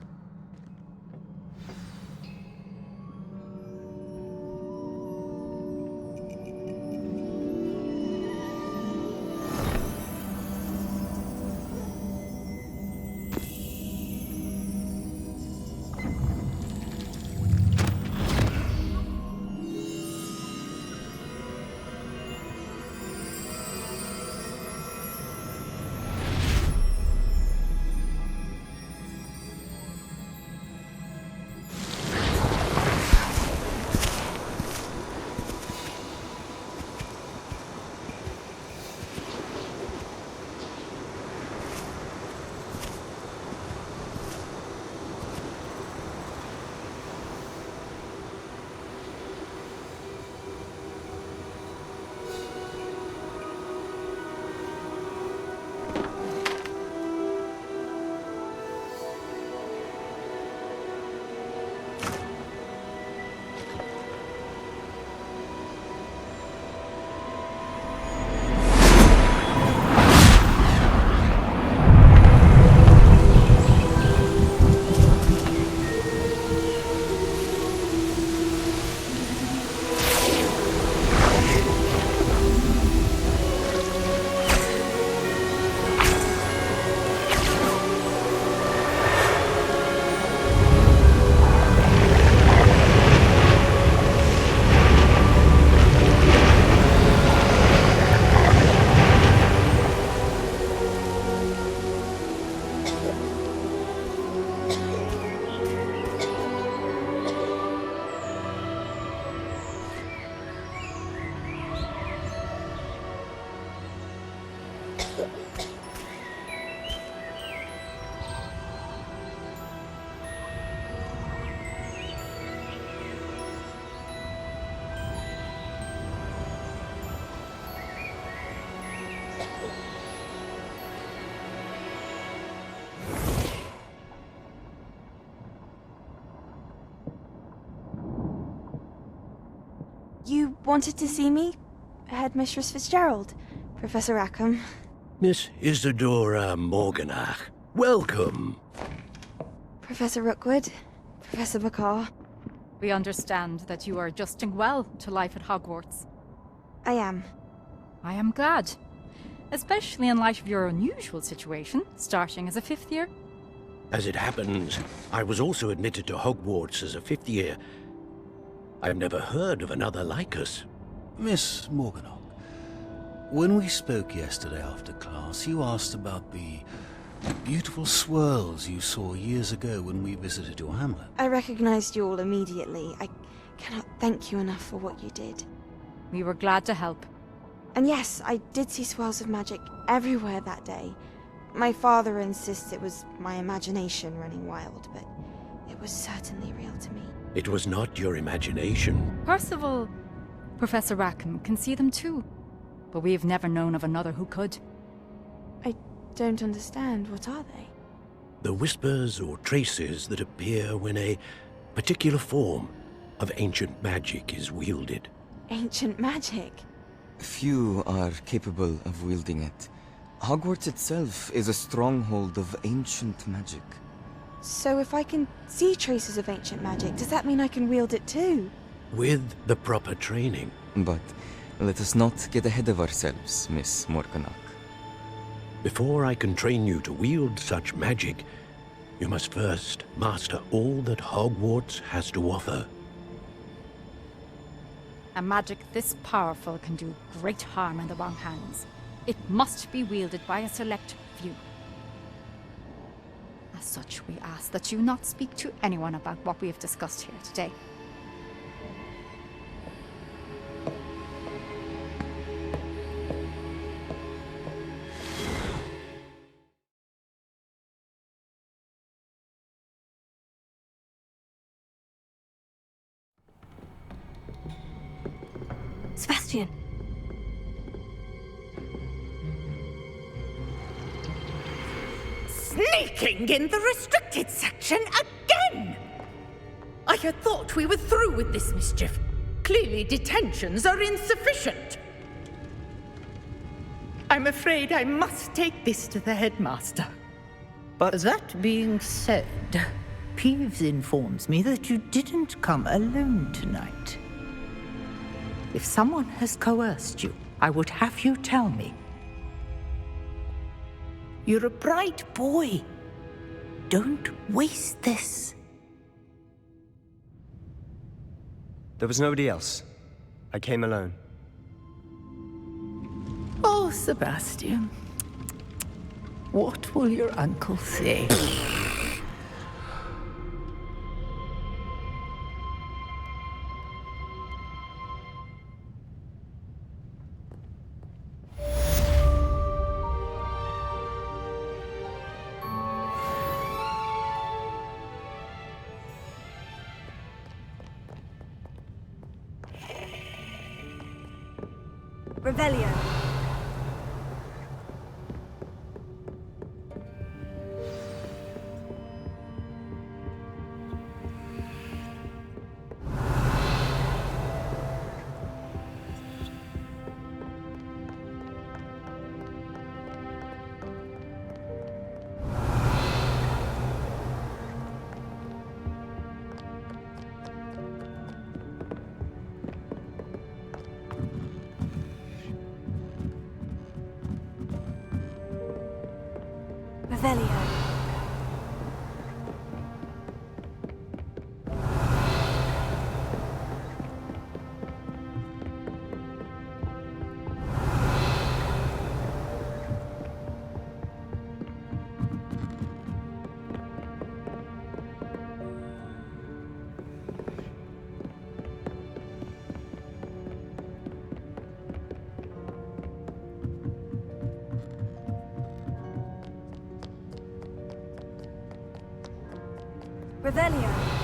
[SPEAKER 9] You wanted to see me? Headmistress Fitzgerald? Professor Rackham?
[SPEAKER 18] Miss Isadora Morganach, welcome.
[SPEAKER 9] Professor Rookwood? Professor Bakar?
[SPEAKER 10] We understand that you are adjusting well to life at Hogwarts.
[SPEAKER 9] I am.
[SPEAKER 10] I am glad. Especially in light of your unusual situation, starting as a 5th year.
[SPEAKER 18] As it happens, I was also admitted to Hogwarts as a 5th year. I've never heard of another like us.
[SPEAKER 19] Miss Morganach, when we spoke yesterday after class, you asked about the Beautiful swirls you saw years ago when we visited your hamlet.
[SPEAKER 9] I recognized you all immediately. I cannot thank you enough for what you did.
[SPEAKER 10] We were glad to help.
[SPEAKER 9] And yes, I did see swirls of magic everywhere that day. My father insists it was my imagination running wild, but it was certainly real to me.
[SPEAKER 18] It was not your imagination.
[SPEAKER 10] Percival, Professor Rackham can see them too. But we've never known of another who could.
[SPEAKER 9] I don't understand. What are they?
[SPEAKER 18] The whispers or traces that appear when a particular form of ancient magic is wielded.
[SPEAKER 9] Ancient magic?
[SPEAKER 20] Few are capable of wielding it. Hogwarts itself is a stronghold of ancient magic.
[SPEAKER 9] So if I can see traces of ancient magic, does that mean I can wield it too?
[SPEAKER 18] With the proper training.
[SPEAKER 20] But let us not get ahead of ourselves, Miss Morganach.
[SPEAKER 18] Before I can train you to wield such magic, you must first master all that Hogwarts has to offer.
[SPEAKER 10] A magic this powerful can do great harm in the wrong hands. It must be wielded by a select few. As such, we ask that you not speak to anyone about what we have discussed here today.
[SPEAKER 3] Sebastian.
[SPEAKER 6] Sneaking in the restricted section again! I had thought we were through with this mischief. Clearly detentions are insufficient. I'm afraid I must take this to the headmaster.
[SPEAKER 7] But that being said, Peeves informs me that you didn't come alone tonight. If someone has coerced you, I would have you tell me. You're a bright boy. Don't waste this.
[SPEAKER 14] There was nobody else. I came alone.
[SPEAKER 7] Oh, Sebastian. What will your uncle say?
[SPEAKER 9] Revelio. Revelio. Revelio.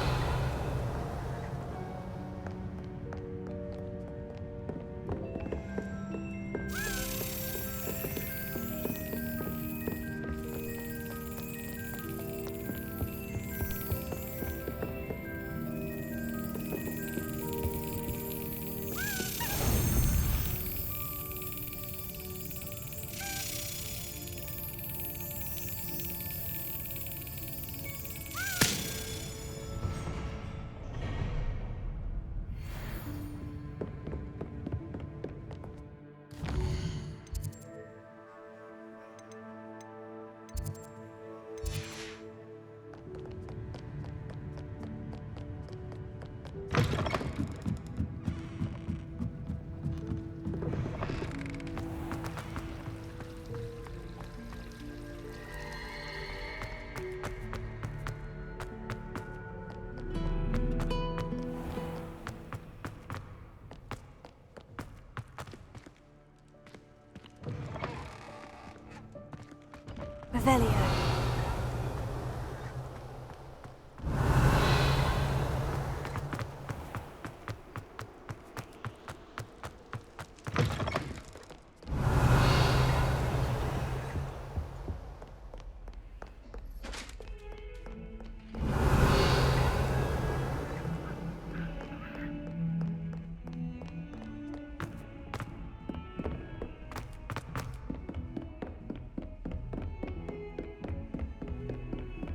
[SPEAKER 16] Revelio.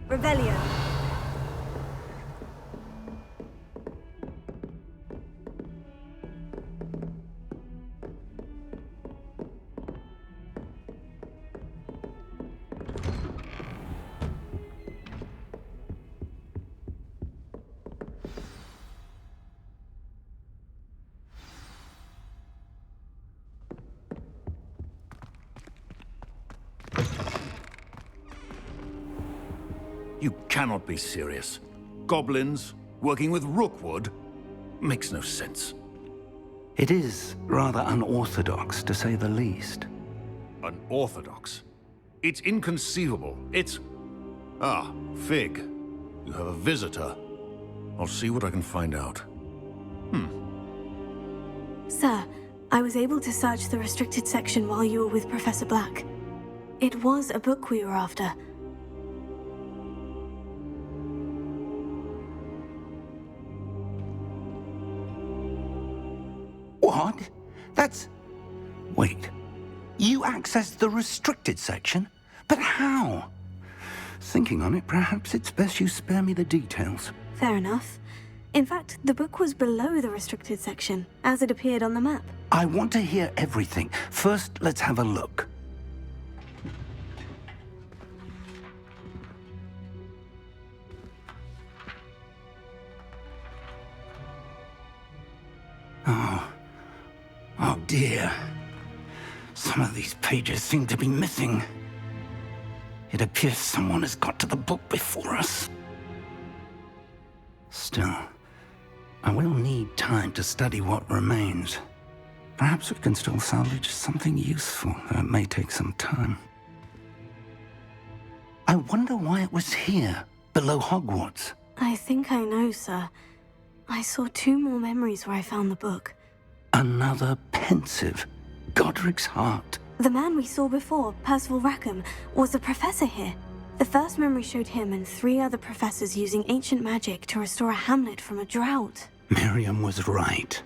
[SPEAKER 16] Revelio.
[SPEAKER 19] You cannot be serious. Goblins working with Rookwood? Makes no sense.
[SPEAKER 12] It is rather unorthodox, to say the least.
[SPEAKER 19] Unorthodox? It's inconceivable. It's... Ah, Fig. You have a visitor. I'll see what I can find out.
[SPEAKER 16] Sir, I was able to search the restricted section while you were with Professor Black. It was a book we were after.
[SPEAKER 12] What? That's... Wait. You accessed the restricted section? But how? Thinking on it, perhaps it's best you spare me the details.
[SPEAKER 16] Fair enough. In fact, the book was below the restricted section, as it appeared on the map.
[SPEAKER 12] I want to hear everything. First, let's have a look. Oh dear. Some of these pages seem to be missing. It appears someone has got to the book before us. Still, I will need time to study what remains. Perhaps we can still salvage something useful, though it may take some time. I wonder why it was here, below Hogwarts.
[SPEAKER 16] I think I know, sir. I saw 2 more memories where I found the book.
[SPEAKER 12] Another pensive. Godric's heart.
[SPEAKER 16] The man we saw before, Percival Rackham, was a professor here. The first memory showed him and 3 other professors using ancient magic to restore a hamlet from a drought.
[SPEAKER 12] Miriam was right.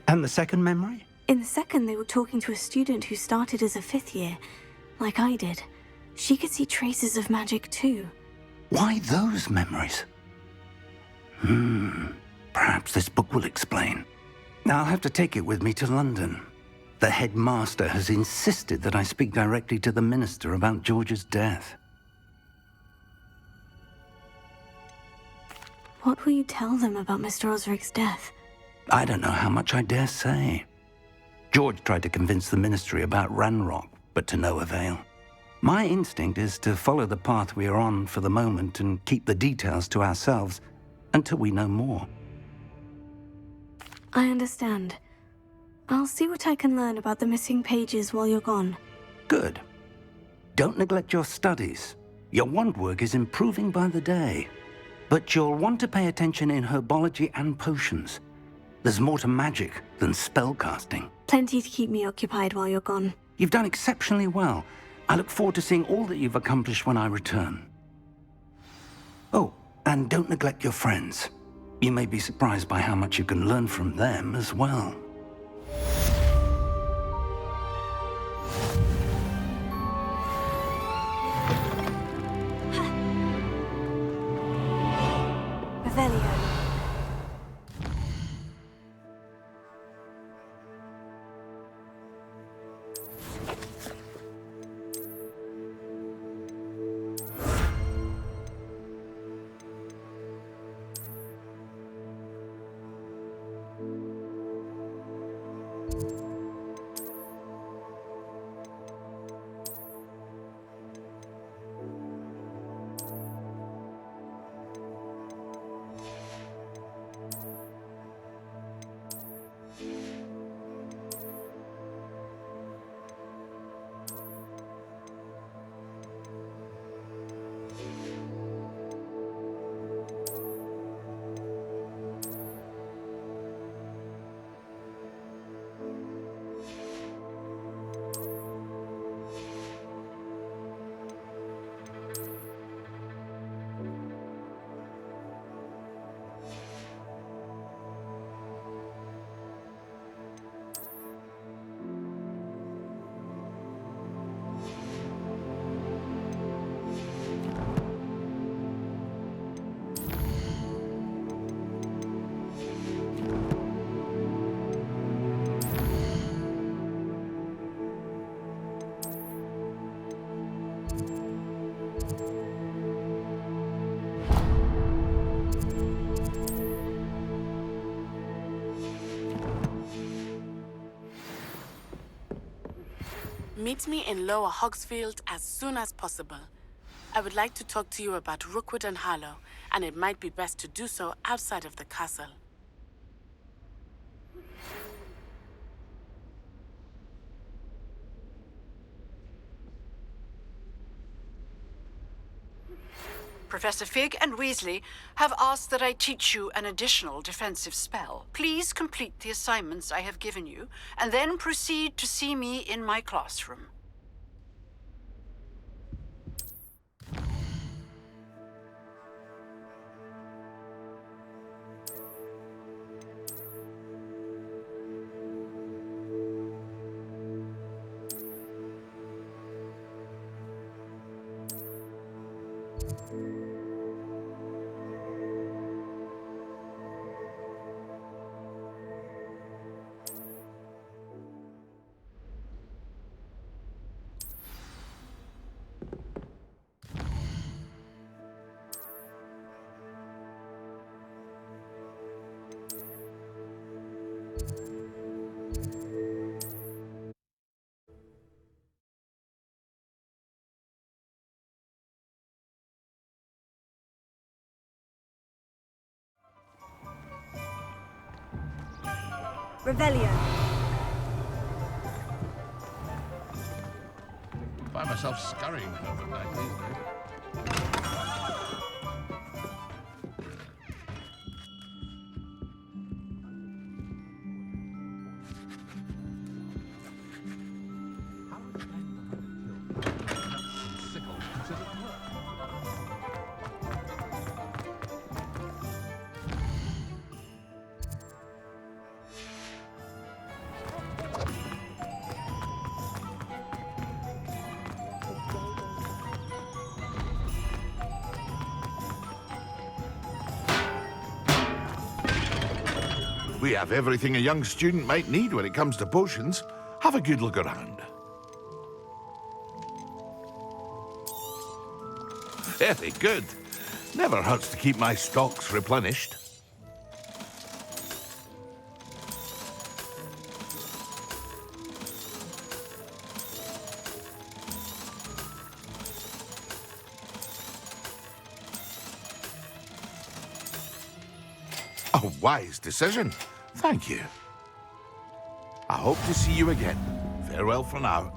[SPEAKER 12] And the second memory?
[SPEAKER 16] In the second, they were talking to a student who started as a 5th year, like I did. She could see traces of magic too.
[SPEAKER 12] Why those memories? Perhaps this book will explain. Now I'll have to take it with me to London. The headmaster has insisted that I speak directly to the minister about George's death.
[SPEAKER 16] What will you tell them about Mr. Osric's death?
[SPEAKER 12] I don't know how much I dare say. George tried to convince the ministry about Ranrock, but to no avail. My instinct is to follow the path we are on for the moment and keep the details to ourselves until we know more.
[SPEAKER 16] I understand. I'll see what I can learn about the missing pages while you're gone.
[SPEAKER 12] Good. Don't neglect your studies. Your wand work is improving by the day. But you'll want to pay attention in herbology and potions. There's more to magic than spellcasting.
[SPEAKER 16] Plenty to keep me occupied while you're gone.
[SPEAKER 12] You've done exceptionally well. I look forward to seeing all that you've accomplished when I return. Oh, and don't neglect your friends. You may be surprised by how much you can learn from them as well.
[SPEAKER 16] Revelio.
[SPEAKER 2] Meet me in Lower Hogsfield as soon as possible. I would like to talk to you about Rookwood and Harlow, and it might be best to do so outside of the castle.
[SPEAKER 13] Professor Fig and Weasley have asked that I teach you an additional defensive spell. Please complete the assignments I have given you, and then proceed to see me in my classroom.
[SPEAKER 9] Revelio.
[SPEAKER 5] Find myself scurrying over like these days. We have everything a young student might need when it comes to potions. Have a good look around. Very good. Never hurts to keep my stocks replenished. A wise decision. Thank you. I hope to see you again. Farewell for now.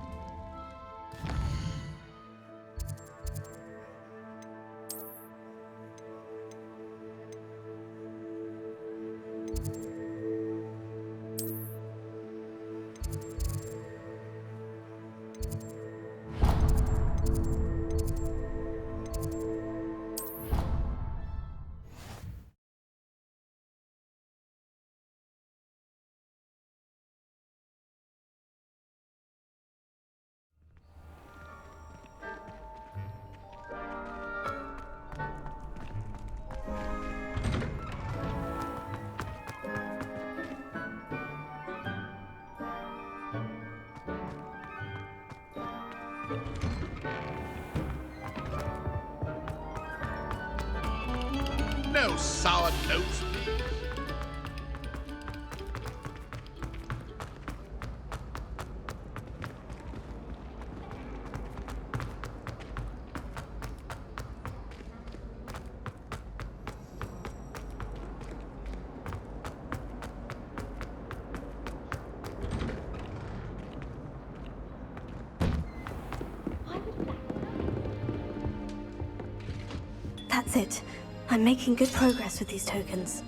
[SPEAKER 5] No sour notes, please.
[SPEAKER 16] That's it. I'm making good progress with these tokens.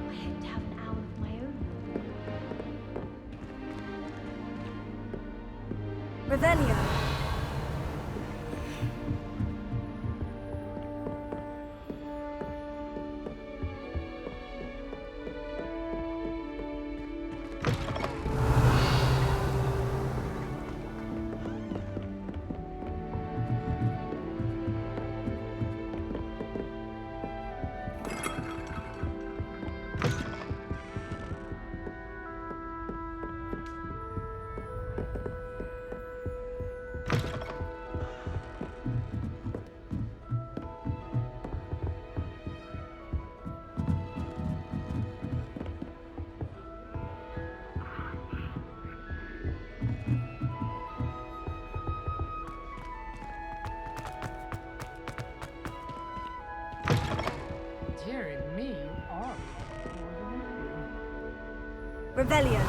[SPEAKER 1] I hope to have an hour of my own.
[SPEAKER 9] Revelio.
[SPEAKER 16] Revelio.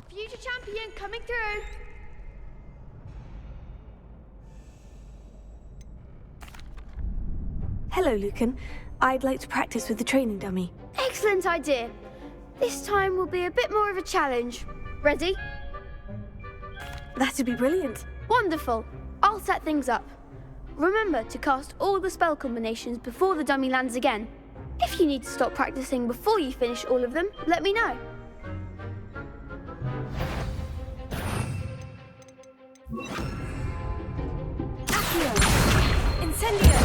[SPEAKER 15] Future champion coming through.
[SPEAKER 16] Hello, Lucan. I'd like to practice with the training dummy.
[SPEAKER 15] Excellent idea. This time will be a bit more of a challenge. Ready?
[SPEAKER 16] That'd be brilliant.
[SPEAKER 15] Wonderful. I'll set things up. Remember to cast all the spell combinations before the dummy lands again. If you need to stop practicing before you finish all of them, let me know.
[SPEAKER 16] Incendio!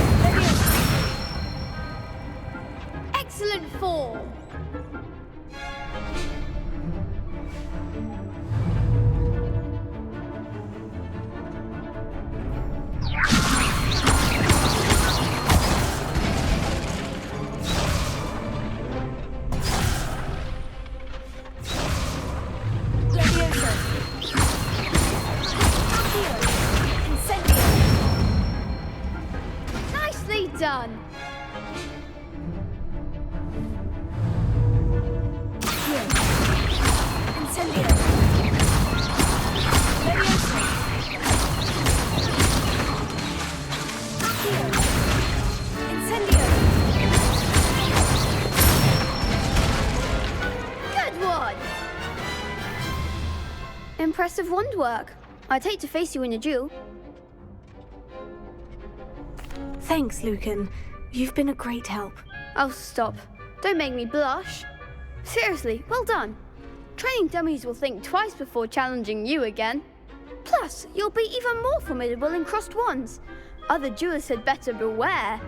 [SPEAKER 15] Excellent form. Nicely done. Good one. Impressive wand work. I'd hate to face you in a duel.
[SPEAKER 16] Thanks, Lucan. You've been a great help.
[SPEAKER 15] Oh, stop. Don't make me blush. Seriously, well done. Training dummies will think twice before challenging you again. Plus, you'll be even more formidable in crossed wands. Other duelists had better beware.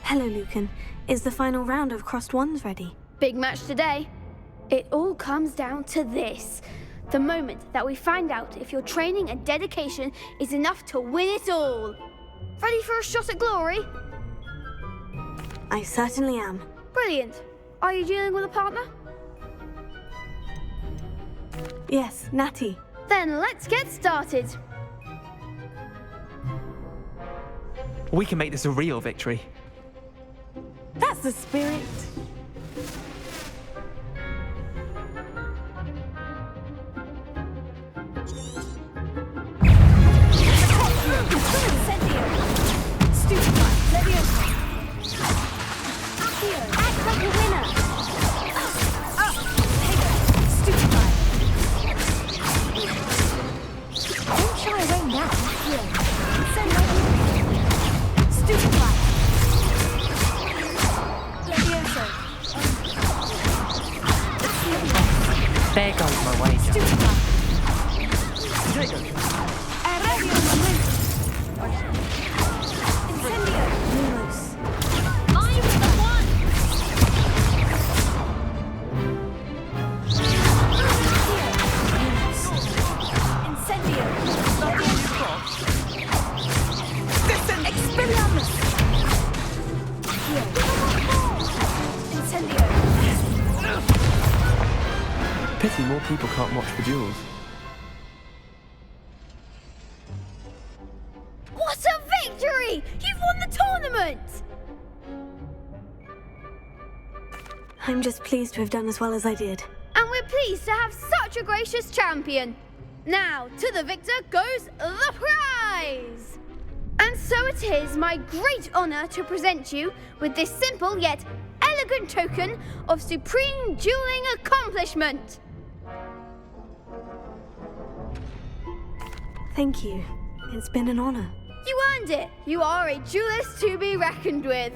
[SPEAKER 16] Hello, Lucan. Is the final round of crossed wands ready?
[SPEAKER 15] Big match today. It all comes down to this. The moment that we find out if your training and dedication is enough to win it all. Ready for a shot at glory?
[SPEAKER 16] I certainly am.
[SPEAKER 15] Brilliant. Are you dealing with a partner?
[SPEAKER 16] Yes, Natty.
[SPEAKER 15] Then let's get started.
[SPEAKER 21] We can make this a real victory.
[SPEAKER 2] That's the spirit.
[SPEAKER 16] Act like a winner!
[SPEAKER 11] Don't shy away now.
[SPEAKER 16] Stupefy!
[SPEAKER 21] There goes my wager. Pity more people can't watch the duels.
[SPEAKER 15] What a victory! You've won the tournament!
[SPEAKER 16] I'm just pleased to have done as well as I did.
[SPEAKER 15] And we're pleased to have such a gracious champion. Now, to the victor goes the prize! And so it is my great honor to present you with this simple yet elegant token of supreme dueling accomplishment.
[SPEAKER 16] Thank you. It's been an honor.
[SPEAKER 15] You earned it. You are a duelist to be reckoned with.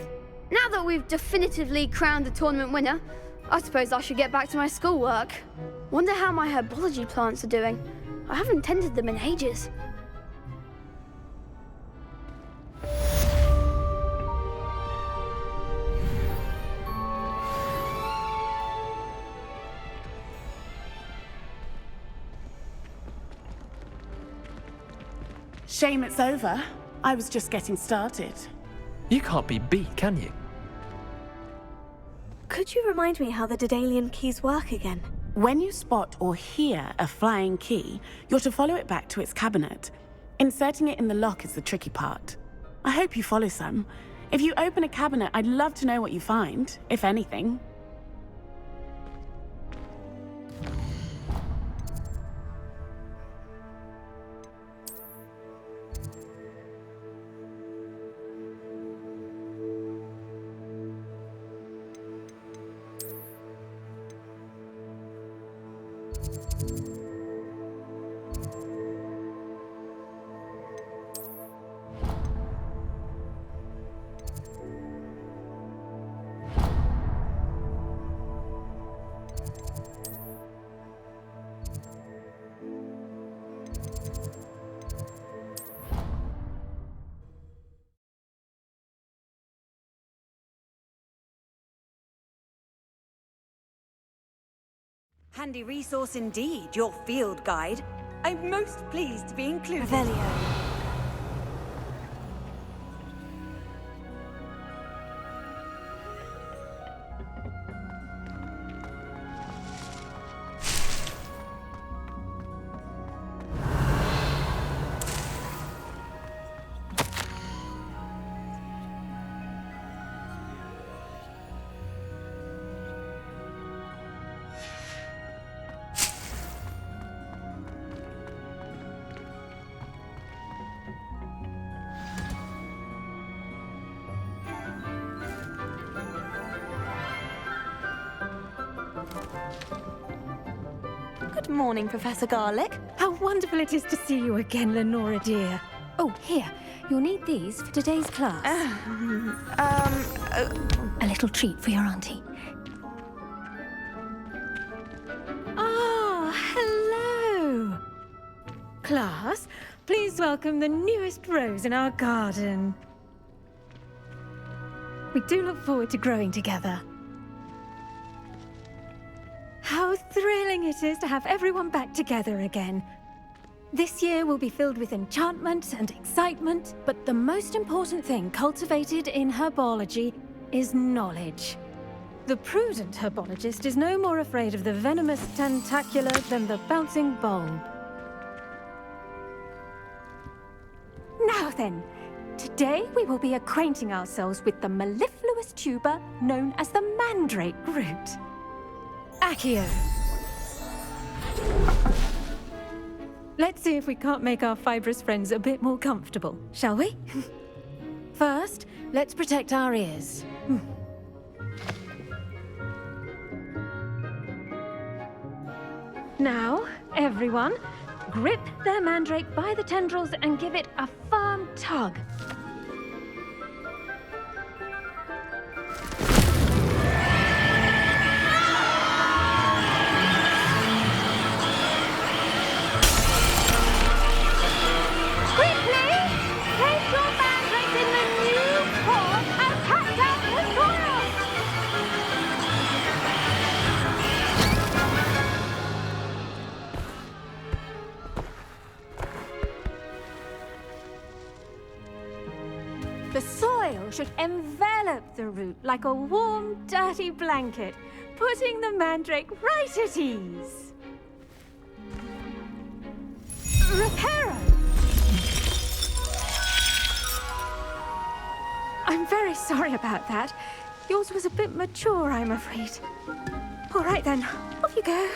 [SPEAKER 15] Now that we've definitively crowned the tournament winner, I suppose I should get back to my schoolwork. Wonder how my herbology plants are doing. I haven't tended them in ages.
[SPEAKER 2] Shame it's over. I was just getting started.
[SPEAKER 21] You can't be beat, can you?
[SPEAKER 16] Could you remind me how the Daedalian keys work again?
[SPEAKER 2] When you spot or hear a flying key, you're to follow it back to its cabinet. Inserting it in the lock is the tricky part. I hope you follow some. If you open a cabinet, I'd love to know what you find, if anything.
[SPEAKER 8] Handy resource indeed, your field guide. I'm most pleased to be included.
[SPEAKER 16] Revelio.
[SPEAKER 9] Good morning, Professor Garlic.
[SPEAKER 22] How wonderful it is to see you again, Lenora dear. Oh, here. You'll need these for today's class. A little treat for your auntie. Ah, hello. Class, please welcome the newest rose in our garden. We do look forward to growing together. How thrilling it is to have everyone back together again. This year will be filled with enchantment and excitement, but the most important thing cultivated in herbology is knowledge. The prudent herbologist is no more afraid of the venomous tentacula than the bouncing bulb. Now then, today we will be acquainting ourselves with the mellifluous tuber known as the mandrake root. Accio. Let's see if we can't make our fibrous friends a bit more comfortable, shall we? First, let's protect our ears. Now, everyone, grip their mandrake by the tendrils and give it a firm tug. The soil should envelop the root like a warm, dirty blanket, putting the mandrake right at ease. Reparo! I'm very sorry about that. Yours was a bit mature, I'm afraid. All right then, off you go.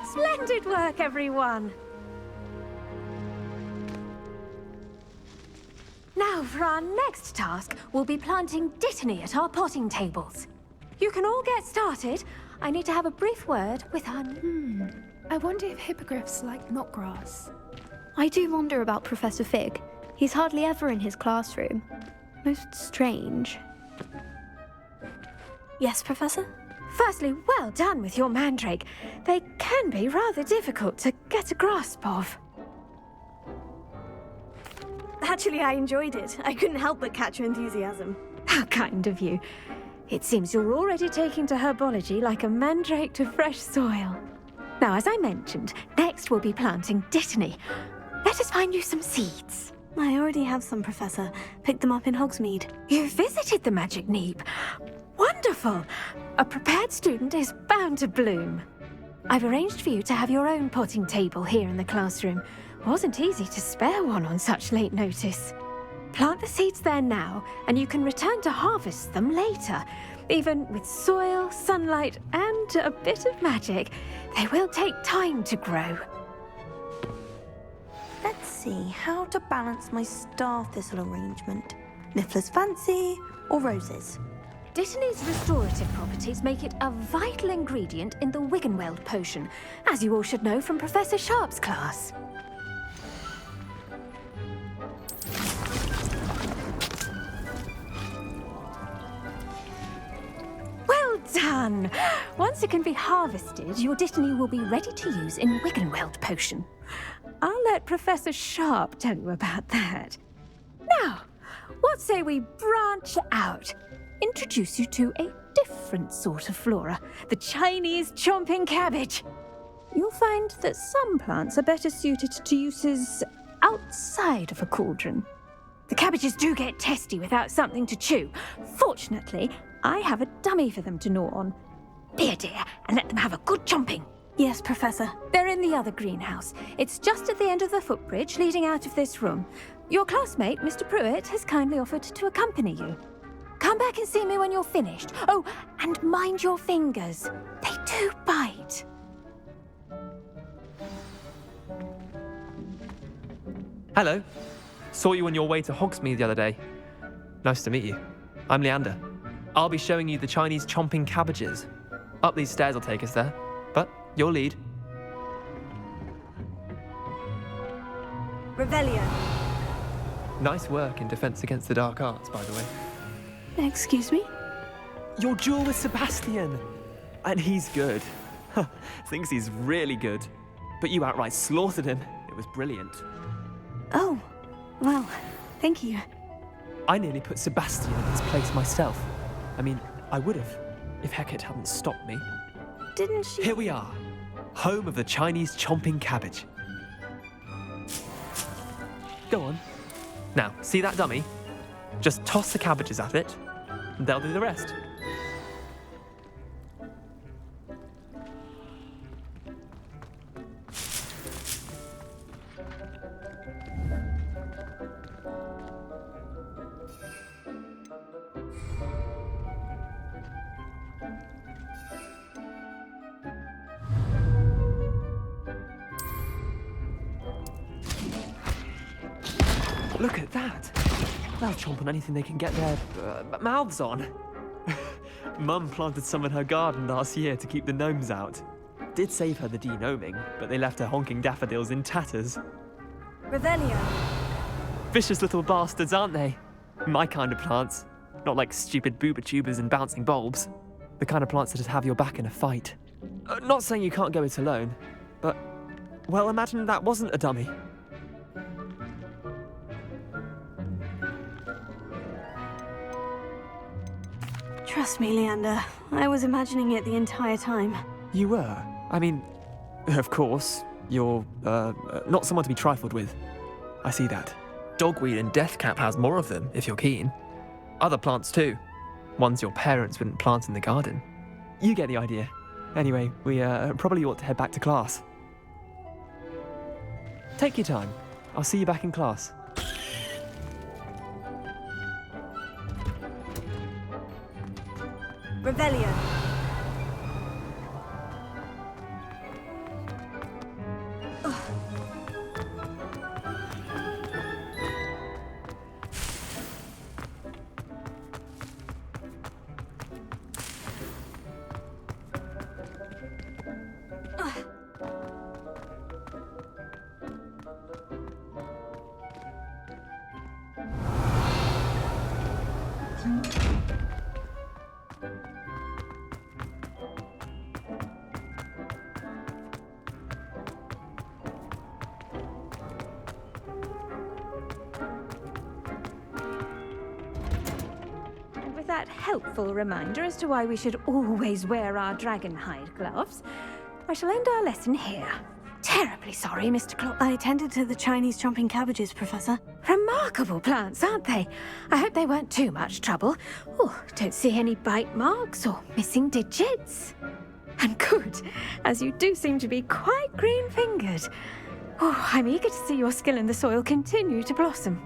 [SPEAKER 22] Splendid work, everyone! Now, for our next task, we'll be planting dittany at our potting tables. You can all get started. I need to have a brief word with our...
[SPEAKER 11] I wonder if hippogriffs like knotgrass.
[SPEAKER 15] I do wonder about Professor Fig. He's hardly ever in his classroom. Most strange.
[SPEAKER 16] Yes, Professor?
[SPEAKER 22] Firstly, well done with your mandrake. They can be rather difficult to get a grasp of.
[SPEAKER 16] Actually, I enjoyed it. I couldn't help but catch your enthusiasm.
[SPEAKER 22] How kind of you. It seems you're already taking to herbology like a mandrake to fresh soil. Now, as I mentioned, next we'll be planting dittany. Let us find you some seeds.
[SPEAKER 16] I already have some, Professor. Picked them up in Hogsmeade.
[SPEAKER 22] You visited the Magic Neep. Wonderful! A prepared student is bound to bloom. I've arranged for you to have your own potting table here in the classroom. Wasn't easy to spare one on such late notice. Plant the seeds there now, and you can return to harvest them later. Even with soil, sunlight, and a bit of magic, they will take time to grow.
[SPEAKER 9] Let's see how to balance my star thistle arrangement. Niffler's fancy or roses?
[SPEAKER 22] Dittany's restorative properties make it a vital ingredient in the Wiggenweld potion, as you all should know from Professor Sharp's class. Well done! Once it can be harvested, your Dittany will be ready to use in Wiggenweld potion. I'll let Professor Sharp tell you about that. Now, what say we branch out? Introduce you to a different sort of flora, the Chinese chomping cabbage. You'll find that some plants are better suited to uses outside of a cauldron. The cabbages do get testy without something to chew. Fortunately, I have a dummy for them to gnaw on. Be a dear and let them have a good chomping.
[SPEAKER 16] Yes, Professor.
[SPEAKER 22] They're in the other greenhouse. It's just at the end of the footbridge leading out of this room. Your classmate, Mr. Pruitt, has kindly offered to accompany you. Come back and see me when you're finished. Oh, and mind your fingers. They do bite.
[SPEAKER 21] Hello. Saw you on your way to Hogsmeade the other day. Nice to meet you. I'm Leander. I'll be showing you the Chinese chomping cabbages. Up these stairs will take us there, but your lead.
[SPEAKER 22] Revelio.
[SPEAKER 21] Nice work in Defense Against the Dark Arts, by the way.
[SPEAKER 16] Excuse me?
[SPEAKER 21] Your duel with Sebastian! And he's good. Thinks he's really good. But you outright slaughtered him. It was brilliant.
[SPEAKER 16] Oh, well, thank you.
[SPEAKER 21] I nearly put Sebastian in his place myself. I mean, I would have, if Hecate hadn't stopped me.
[SPEAKER 16] Didn't she?
[SPEAKER 21] Here we are, home of the Chinese chomping cabbage. Go on. Now, see that dummy? Just toss the cabbages at it, and they'll do the rest. Look at that! They'll chomp on anything they can get their mouths on. Mum planted some in her garden last year to keep the gnomes out. Did save her the de-gnoming, but they left her honking daffodils in tatters.
[SPEAKER 22] Revelio.
[SPEAKER 21] Vicious little bastards, aren't they? My kind of plants. Not like stupid booba tubers and bouncing bulbs. The kind of plants that just have your back in a fight. Not saying you can't go it alone, but, well, imagine that wasn't a dummy.
[SPEAKER 16] Trust me, Leander. I was imagining it the entire time.
[SPEAKER 21] You were? I mean, of course, you're, not someone to be trifled with. I see that. Dogweed and deathcap has more of them, if you're keen. Other plants too. Ones your parents wouldn't plant in the garden. You get the idea. Anyway, we, probably ought to head back to class. Take your time. I'll see you back in class.
[SPEAKER 22] Revelio. That helpful reminder as to why we should always wear our dragon hide gloves, I shall end our lesson here. terribly sorry, Mr. Clark.
[SPEAKER 16] I attended to the Chinese chomping cabbages, Professor.
[SPEAKER 22] Remarkable plants, aren't they? I hope they weren't too much trouble. Oh, don't see any bite marks or missing digits. And good, as you do seem to be quite green-fingered. Oh, I'm eager to see your skill in the soil continue to blossom.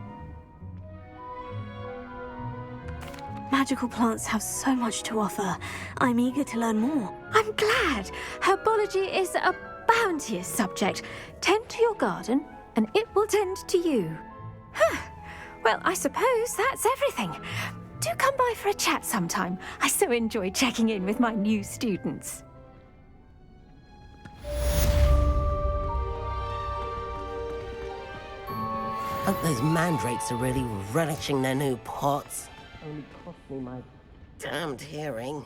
[SPEAKER 16] Magical plants have so much to offer. I'm eager to learn more.
[SPEAKER 22] I'm glad. Herbology is a bounteous subject. Tend to your garden, and it will tend to you. Huh. Well, I suppose that's everything. Do come by for a chat sometime. I so enjoy checking in with my new students.
[SPEAKER 4] Hope those mandrakes are really relishing their new pots. Only cost me my damned hearing.